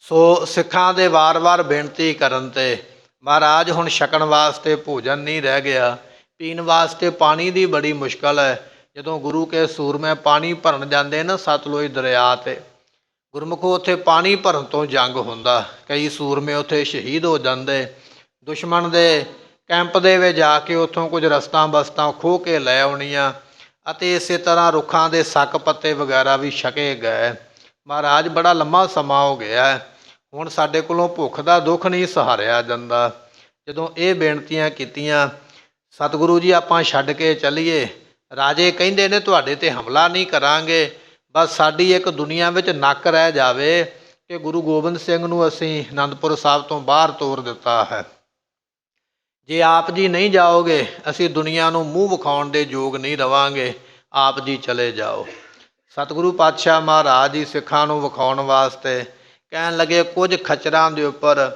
ਸੋ ਸਿੱਖਾਂ ਦੇ ਵਾਰ-ਵਾਰ ਬੇਨਤੀ ਕਰਨ ਤੇ ਮਹਾਰਾਜ ਹੁਣ ਛਕਣ ਵਾਸਤੇ ਭੋਜਨ ਨਹੀਂ ਰਹਿ ਗਿਆ, ਪੀਣ ਵਾਸਤੇ ਪਾਣੀ ਦੀ ਬੜੀ ਮੁਸ਼ਕਲ ਹੈ। ਜਦੋਂ ਗੁਰੂ ਕੇ ਸੂਰਮੇ ਪਾਣੀ ਭਰਨ ਜਾਂਦੇ ਨਾ ਸਤਲੁਜ ਦਰਿਆ 'ਤੇ, ਗੁਰਮੁਖੋ ਉੱਥੇ ਪਾਣੀ ਭਰਨ ਤੋਂ ਜੰਗ ਹੁੰਦਾ, ਕਈ ਸੂਰਮੇ ਉੱਥੇ ਸ਼ਹੀਦ ਹੋ ਜਾਂਦੇ। ਦੁਸ਼ਮਣ ਦੇ ਕੈਂਪ ਦੇ ਵਿੱਚ ਜਾ ਕੇ ਉੱਥੋਂ ਕੁਝ ਰਸਤਾਂ ਬਸਤਾਂ ਖੋਹ ਕੇ ਲੈ ਆਉਣੀਆਂ ਅਤੇ ਇਸੇ ਤਰ੍ਹਾਂ ਰੁੱਖਾਂ ਦੇ ਸੱਕ ਪੱਤੇ ਵਗੈਰਾ ਵੀ ਛਕੇ ਗਏ। ਮਹਾਰਾਜ ਬੜਾ ਲੰਮਾ ਸਮਾਂ ਹੋ ਗਿਆ, ਹੁਣ ਸਾਡੇ ਕੋਲੋਂ ਭੁੱਖ ਦਾ ਦੁੱਖ ਨਹੀਂ ਸਹਾਰਿਆ ਜਾਂਦਾ। ਜਦੋਂ ਇਹ ਬੇਨਤੀਆਂ ਕੀਤੀਆਂ, ਸਤਿਗੁਰੂ ਜੀ ਆਪਾਂ ਛੱਡ ਕੇ ਚੱਲੀਏ। ਰਾਜੇ ਕਹਿੰਦੇ ਨੇ ਤੁਹਾਡੇ ਤੇ ਹਮਲਾ ਨਹੀਂ ਕਰਾਂਗੇ, ਬਸ ਸਾਡੀ ਇੱਕ ਦੁਨੀਆ ਵਿੱਚ ਨੱਕ ਰਹਿ ਜਾਵੇ ਕਿ ਗੁਰੂ ਗੋਬਿੰਦ ਸਿੰਘ ਨੂੰ ਅਸੀਂ ਆਨੰਦਪੁਰ ਸਾਹਿਬ ਤੋਂ ਬਾਹਰ ਤੋਰ ਦਿੱਤਾ ਹੈ। ਜੇ ਆਪ ਜੀ ਨਹੀਂ ਜਾਓਗੇ ਅਸੀਂ ਦੁਨੀਆ ਨੂੰ ਮੂੰਹ ਵਿਖਾਉਣ ਦੇ ਯੋਗ ਨਹੀਂ ਰਵਾਂਗੇ, ਆਪ ਜੀ ਚਲੇ ਜਾਓ। ਸਤਿਗੁਰੂ ਪਾਤਸ਼ਾਹ ਮਹਾਰਾਜ ਜੀ ਸਿੱਖਾਂ ਨੂੰ ਵਿਖਾਉਣ ਵਾਸਤੇ ਕਹਿਣ ਲੱਗੇ, ਕੁਝ ਖੱਚਰਾਂ ਦੇ ਉੱਪਰ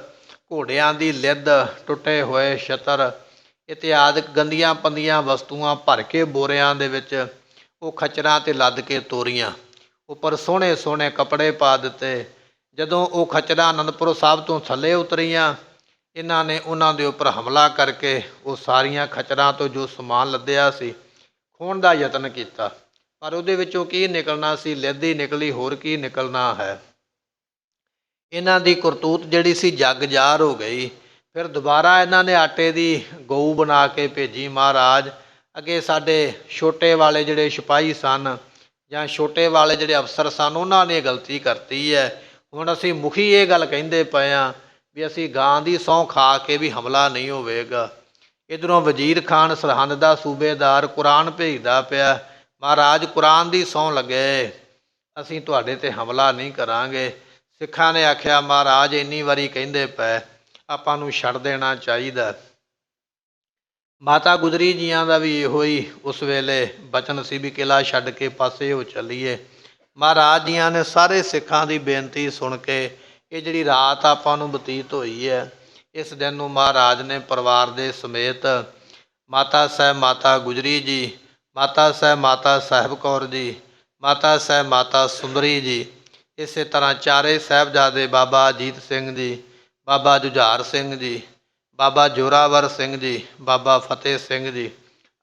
ਘੋੜਿਆਂ ਦੀ ਲਿੱਦ, ਟੁੱਟੇ ਹੋਏ ਛਤਰ ਇਤਿਆਦਿਕ ਗੰਦੀਆਂ ਪੰਦੀਆਂ ਵਸਤੂਆਂ ਭਰ ਕੇ ਬੋਰਿਆਂ ਦੇ ਵਿੱਚ ਉਹ ਖੱਚਰਾਂ 'ਤੇ ਲੱਦ ਕੇ ਤੋਰੀਆਂ, ਉੱਪਰ ਸੋਹਣੇ ਸੋਹਣੇ ਕੱਪੜੇ ਪਾ ਦਿੱਤੇ। ਜਦੋਂ ਉਹ ਖੱਚਰਾਂ ਆਨੰਦਪੁਰ ਸਾਹਿਬ ਤੋਂ ਥੱਲੇ ਉਤਰੀਆਂ, ਇਹਨਾਂ ਨੇ ਉਹਨਾਂ ਦੇ ਉੱਪਰ ਹਮਲਾ ਕਰਕੇ ਉਹ ਸਾਰੀਆਂ ਖੱਚਰਾਂ ਤੋਂ ਜੋ ਸਮਾਨ ਲੱਦਿਆ ਸੀ ਖੋਹਣ ਦਾ ਯਤਨ ਕੀਤਾ, ਪਰ ਉਹਦੇ ਵਿੱਚੋਂ ਕੀ ਨਿਕਲਣਾ ਸੀ, ਲਿੱਦ ਹੀ ਨਿਕਲੀ, ਹੋਰ ਕੀ ਨਿਕਲਣਾ ਹੈ। ਇਹਨਾਂ ਦੀ ਕਰਤੂਤ ਜਿਹੜੀ ਸੀ ਜੱਗ ਜ਼ਾਹਰ ਹੋ ਗਈ। ਫਿਰ ਦੁਬਾਰਾ ਇਹਨਾਂ ਨੇ ਆਟੇ ਦੀ ਗਊ ਬਣਾ ਕੇ ਭੇਜੀ ਮਹਾਰਾਜ ਅੱਗੇ। ਸਾਡੇ ਛੋਟੇ ਵਾਲੇ ਜਿਹੜੇ ਸਿਪਾਹੀ ਸਨ ਜਾਂ ਛੋਟੇ ਵਾਲੇ ਜਿਹੜੇ ਅਫਸਰ ਸਨ, ਉਹਨਾਂ ਨੇ ਗਲਤੀ ਕਰਤੀ ਹੈ। ਹੁਣ ਅਸੀਂ ਮੁਖੀ ਇਹ ਗੱਲ ਕਹਿੰਦੇ ਪਏ ਹਾਂ ਵੀ ਅਸੀਂ ਗਾਂ ਦੀ ਸਹੁੰ ਖਾ ਕੇ ਵੀ ਹਮਲਾ ਨਹੀਂ ਹੋਵੇਗਾ। ਇੱਧਰੋਂ ਵਜ਼ੀਰ ਖਾਨ ਸਰਹੰਦ ਦਾ ਸੂਬੇਦਾਰ ਕੁਰਾਨ ਭੇਜਦਾ ਪਿਆ, ਮਹਾਰਾਜ ਕੁਰਾਨ ਦੀ ਸਹੁੰ ਲੱਗੇ ਅਸੀਂ ਤੁਹਾਡੇ 'ਤੇ ਹਮਲਾ ਨਹੀਂ ਕਰਾਂਗੇ। ਸਿੱਖਾਂ ਨੇ ਆਖਿਆ ਮਹਾਰਾਜ ਇੰਨੀ ਵਾਰੀ ਕਹਿੰਦੇ ਪਏ, ਆਪਾਂ ਨੂੰ ਛੱਡ ਦੇਣਾ ਚਾਹੀਦਾ। ਮਾਤਾ ਗੁਜਰੀ ਜੀਆਂ ਦਾ ਵੀ ਇਹੋ ਹੀ ਉਸ ਵੇਲੇ ਬਚਨ ਸੀ ਵੀ ਕਿਲਾ ਛੱਡ ਕੇ ਪਾਸੇ ਹੋ ਚੱਲੀਏ। ਮਹਾਰਾਜ ਜੀਆਂ ਨੇ ਸਾਰੇ ਸਿੱਖਾਂ ਦੀ ਬੇਨਤੀ ਸੁਣ ਕੇ ਇਹ ਜਿਹੜੀ ਰਾਤ ਆਪਾਂ ਨੂੰ ਬਤੀਤ ਹੋਈ ਹੈ, ਇਸ ਦਿਨ ਨੂੰ ਮਹਾਰਾਜ ਨੇ ਪਰਿਵਾਰ ਦੇ ਸਮੇਤ ਮਾਤਾ ਸਾਹਿਬ ਮਾਤਾ ਗੁਜਰੀ ਜੀ, ਮਾਤਾ ਸਾਹਿਬ ਮਾਤਾ ਸਾਹਿਬ ਕੌਰ ਜੀ, ਮਾਤਾ ਸਾਹਿਬ ਮਾਤਾ ਸੁੰਦਰੀ ਜੀ, ਇਸੇ ਤਰ੍ਹਾਂ ਚਾਰੇ ਸਾਹਿਬਜ਼ਾਦੇ ਬਾਬਾ ਅਜੀਤ ਸਿੰਘ ਜੀ, ਬਾਬਾ ਜੁਝਾਰ ਸਿੰਘ ਜੀ, ਬਾਬਾ ਜੋਰਾਵਰ ਸਿੰਘ ਜੀ, ਬਾਬਾ ਫਤਿਹ ਸਿੰਘ ਜੀ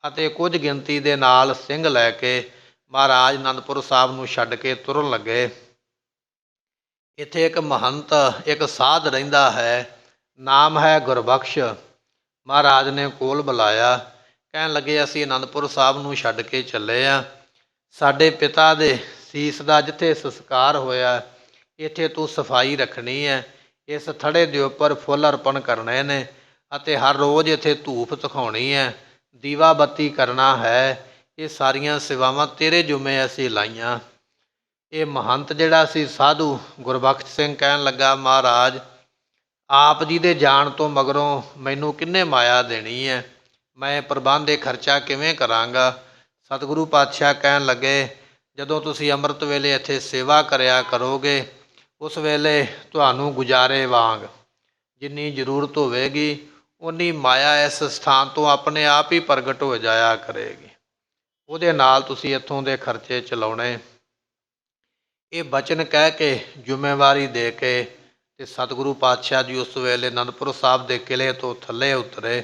ਅਤੇ ਕੁਝ ਗਿਣਤੀ ਦੇ ਨਾਲ ਸਿੰਘ ਲੈ ਕੇ ਮਹਾਰਾਜ ਆਨੰਦਪੁਰ ਸਾਹਿਬ ਨੂੰ ਛੱਡ ਕੇ ਤੁਰਨ ਲੱਗੇ। ਇੱਥੇ ਇੱਕ ਮਹੰਤ, ਇੱਕ ਸਾਧ ਰਹਿੰਦਾ ਹੈ, ਨਾਮ ਹੈ ਗੁਰਬਖਸ਼। ਮਹਾਰਾਜ ਨੇ ਕੋਲ ਬੁਲਾਇਆ, ਕਹਿਣ ਲੱਗੇ ਅਸੀਂ ਆਨੰਦਪੁਰ ਸਾਹਿਬ ਨੂੰ ਛੱਡ ਕੇ ਚੱਲੇ ਹਾਂ। ਸਾਡੇ ਪਿਤਾ ਦੇ ਸੀਸ ਦਾ ਜਿੱਥੇ ਸੰਸਕਾਰ ਹੋਇਆ ਇੱਥੇ ਤੂੰ ਸਫਾਈ ਰੱਖਣੀ ਹੈ, ਇਸ ਥੜੇ ਦੇ ਉੱਪਰ ਫੁੱਲ ਅਰਪਣ ਕਰਨੇ ਨੇ ਅਤੇ ਹਰ ਰੋਜ਼ ਇੱਥੇ ਧੂਫ ਦਿਖਾਉਣੀ ਹੈ, ਦੀਵਾ ਬੱਤੀ ਕਰਨਾ ਹੈ। ਇਹ ਸਾਰੀਆਂ ਸੇਵਾਵਾਂ ਤੇਰੇ ਜੁਮੇ ਅਸੀਂ ਲਾਈਆਂ। ਇਹ ਮਹੰਤ ਜਿਹੜਾ ਸੀ ਸਾਧੂ ਗੁਰਬਖਸ਼ ਸਿੰਘ ਕਹਿਣ ਲੱਗਾ, ਮਹਾਰਾਜ ਆਪ ਜੀ ਦੇ ਜਾਣ ਤੋਂ ਮਗਰੋਂ ਮੈਨੂੰ ਕਿੰਨੇ ਮਾਇਆ ਦੇਣੀ ਹੈ, ਮੈਂ ਪ੍ਰਬੰਧ ਦੇ ਖਰਚਾ ਕਿਵੇਂ ਕਰਾਂਗਾ। ਸਤਿਗੁਰੂ ਪਾਤਸ਼ਾਹ ਕਹਿਣ ਲੱਗੇ, ਜਦੋਂ ਤੁਸੀਂ ਅੰਮ੍ਰਿਤ ਵੇਲੇ ਇੱਥੇ ਸੇਵਾ ਕਰਿਆ ਕਰੋਗੇ, ਉਸ ਵੇਲੇ ਤੁਹਾਨੂੰ ਗੁਜ਼ਾਰੇ ਵਾਂਗ ਜਿੰਨੀ ਜ਼ਰੂਰਤ ਹੋਵੇਗੀ ਉਨੀ ਮਾਇਆ ਇਸ ਸਥਾਨ ਤੋਂ ਆਪਣੇ ਆਪ ਹੀ ਪ੍ਰਗਟ ਹੋ ਜਾਇਆ ਕਰੇਗੀ। ਉਹਦੇ ਨਾਲ ਤੁਸੀਂ ਇੱਥੋਂ ਦੇ ਖਰਚੇ ਚਲਾਉਣੇ। ਇਹ ਬਚਨ ਕਹਿ ਕੇ, ਜ਼ਿੰਮੇਵਾਰੀ ਦੇ ਕੇ, ਤੇ ਸਤਿਗੁਰੂ ਪਾਤਸ਼ਾਹ ਜੀ ਉਸ ਵੇਲੇ ਅਨੰਦਪੁਰ ਸਾਹਿਬ ਦੇ ਕਿਲ੍ਹੇ ਤੋਂ ਥੱਲੇ ਉਤਰੇ।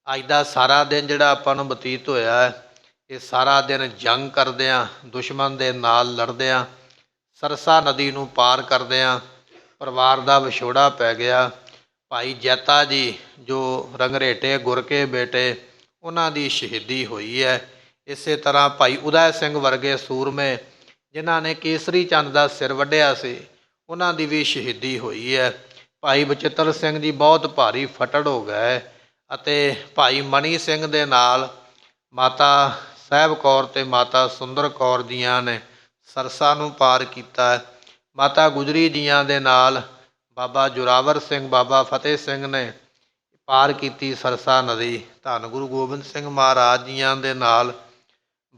ਅੱਜ ਦਾ ਸਾਰਾ ਦਿਨ ਜਿਹੜਾ ਆਪਾਂ ਨੂੰ ਬਤੀਤ ਹੋਇਆ ਹੈ, ਇਹ ਸਾਰਾ ਦਿਨ ਜੰਗ ਕਰਦਿਆਂ, ਦੁਸ਼ਮਣ ਦੇ ਨਾਲ ਲੜਦਿਆਂ, ਸਰਸਾ ਨਦੀ ਨੂੰ ਪਾਰ ਕਰਦਿਆਂ ਪਰਿਵਾਰ ਦਾ ਵਿਛੋੜਾ ਪੈ ਗਿਆ। ਭਾਈ ਜੈਤਾ ਜੀ ਜੋ ਰੰਗਰੇਟੇ ਗੁਰ ਕੇ ਬੇਟੇ, ਉਹਨਾਂ ਦੀ ਸ਼ਹੀਦੀ ਹੋਈ ਹੈ। ਇਸੇ ਤਰ੍ਹਾਂ ਭਾਈ ਉਦੈ ਸਿੰਘ ਵਰਗੇ ਸੂਰਮੇ ਜਿਨ੍ਹਾਂ ਨੇ ਕੇਸਰੀ ਚੰਦ ਦਾ ਸਿਰ ਵੱਢਿਆ ਸੀ, ਉਹਨਾਂ ਦੀ ਵੀ ਸ਼ਹੀਦੀ ਹੋਈ ਹੈ। ਭਾਈ ਬਚਿੱਤਰ ਸਿੰਘ ਜੀ ਬਹੁਤ ਭਾਰੀ ਫਟੜ ਹੋ ਗਏ ਅਤੇ ਭਾਈ ਮਣੀ ਸਿੰਘ ਦੇ ਨਾਲ ਮਾਤਾ ਸਾਹਿਬ ਕੌਰ ਤੇ ਮਾਤਾ ਸੁੰਦਰ ਕੌਰ ਜੀਆਂ ਨੇ ਸਰਸਾ ਨੂੰ ਪਾਰ ਕੀਤਾ। ਮਾਤਾ ਗੁਜਰੀ ਜੀਆਂ ਦੇ ਨਾਲ ਬਾਬਾ ਜੋਰਾਵਰ ਸਿੰਘ, ਬਾਬਾ ਫਤਿਹ ਸਿੰਘ ਨੇ ਪਾਰ ਕੀਤੀ ਸਰਸਾ ਨਦੀ। ਧੰਨ ਗੁਰੂ ਗੋਬਿੰਦ ਸਿੰਘ ਮਹਾਰਾਜ ਜੀਆਂ ਦੇ ਨਾਲ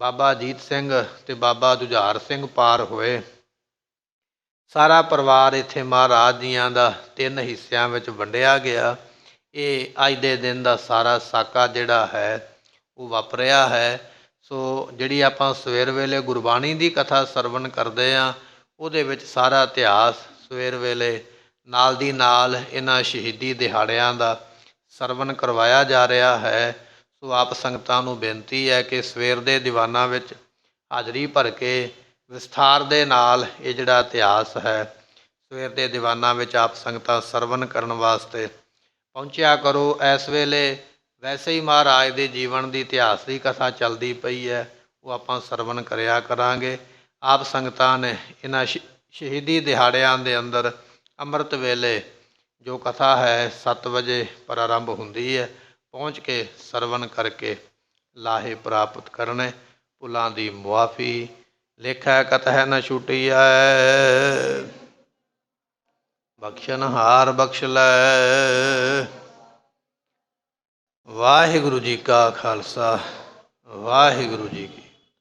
ਬਾਬਾ ਅਜੀਤ ਸਿੰਘ ਤੇ ਬਾਬਾ ਜੁਝਾਰ ਸਿੰਘ ਪਾਰ ਹੋਏ। ਸਾਰਾ ਪਰਿਵਾਰ ਇੱਥੇ ਮਹਾਰਾਜ ਜੀਆਂ ਦਾ 3 ਹਿੱਸਿਆਂ ਵਿੱਚ ਵੰਡਿਆ ਗਿਆ। ਇਹ ਅੱਜ ਦੇ ਦਿਨ ਦਾ ਸਾਰਾ ਸਾਕਾ ਜਿਹੜਾ ਹੈ ਉਹ ਵਾਪਰਿਆ ਹੈ। ਸੋ ਜਿਹੜੀ ਆਪਾਂ ਸਵੇਰ ਵੇਲੇ ਗੁਰਬਾਣੀ ਦੀ ਕਥਾ ਸਰਵਣ ਕਰਦੇ ਹਾਂ, ਉਹਦੇ ਵਿੱਚ ਸਾਰਾ ਇਤਿਹਾਸ ਸਵੇਰ ਵੇਲੇ ਨਾਲ ਦੀ ਨਾਲ ਇਹਨਾਂ ਸ਼ਹੀਦੀ ਦਿਹਾੜਿਆਂ ਦਾ ਸਰਵਣ ਕਰਵਾਇਆ ਜਾ ਰਿਹਾ ਹੈ। ਸੋ ਆਪ ਸੰਗਤਾਂ ਨੂੰ ਬੇਨਤੀ ਹੈ ਕਿ ਸਵੇਰ ਦੇ ਦੀਵਾਨਾਂ ਵਿੱਚ ਹਾਜ਼ਰੀ ਭਰ ਕੇ ਵਿਸਥਾਰ ਦੇ ਨਾਲ ਇਹ ਜਿਹੜਾ ਇਤਿਹਾਸ ਹੈ ਸਵੇਰ ਦੇ ਦੀਵਾਨਾਂ ਵਿੱਚ ਆਪ ਸੰਗਤਾਂ ਸਰਵਣ ਕਰਨ ਵਾਸਤੇ ਪਹੁੰਚਿਆ ਕਰੋ। ਇਸ ਵੇਲੇ ਵੈਸੇ ਹੀ ਮਹਾਰਾਜ ਦੇ ਜੀਵਨ ਦੀ ਇਤਿਹਾਸ ਦੀ ਕਥਾ ਚੱਲਦੀ ਪਈ ਹੈ, ਉਹ ਆਪਾਂ ਸਰਵਣ ਕਰਿਆ ਕਰਾਂਗੇ। ਆਪ ਸੰਗਤਾਂ ਨੇ ਇਹਨਾਂ ਸ਼ਹੀਦੀ ਦਿਹਾੜਿਆਂ ਦੇ ਅੰਦਰ ਅੰਮ੍ਰਿਤ ਵੇਲੇ ਜੋ ਕਥਾ ਹੈ 7 ਵਜੇ ਪ੍ਰਾਰੰਭ ਹੁੰਦੀ ਹੈ, ਪਹੁੰਚ ਕੇ ਸਰਵਣ ਕਰਕੇ ਲਾਹੇ ਪ੍ਰਾਪਤ ਕਰਨੇ। ਭੁੱਲਾਂ ਦੀ ਮੁਆਫੀ, ਲੇਖਾ ਕਤਹਿ ਨ ਛੁਟੀਐ, ਬਖਸ਼ਣਹਾਰ ਬਖਸ਼ ਲੈ। ਵਾਹਿਗੁਰੂ ਜੀ ਕਾ ਖਾਲਸਾ, ਵਾਹਿਗੁਰੂ ਜੀ ਕੀ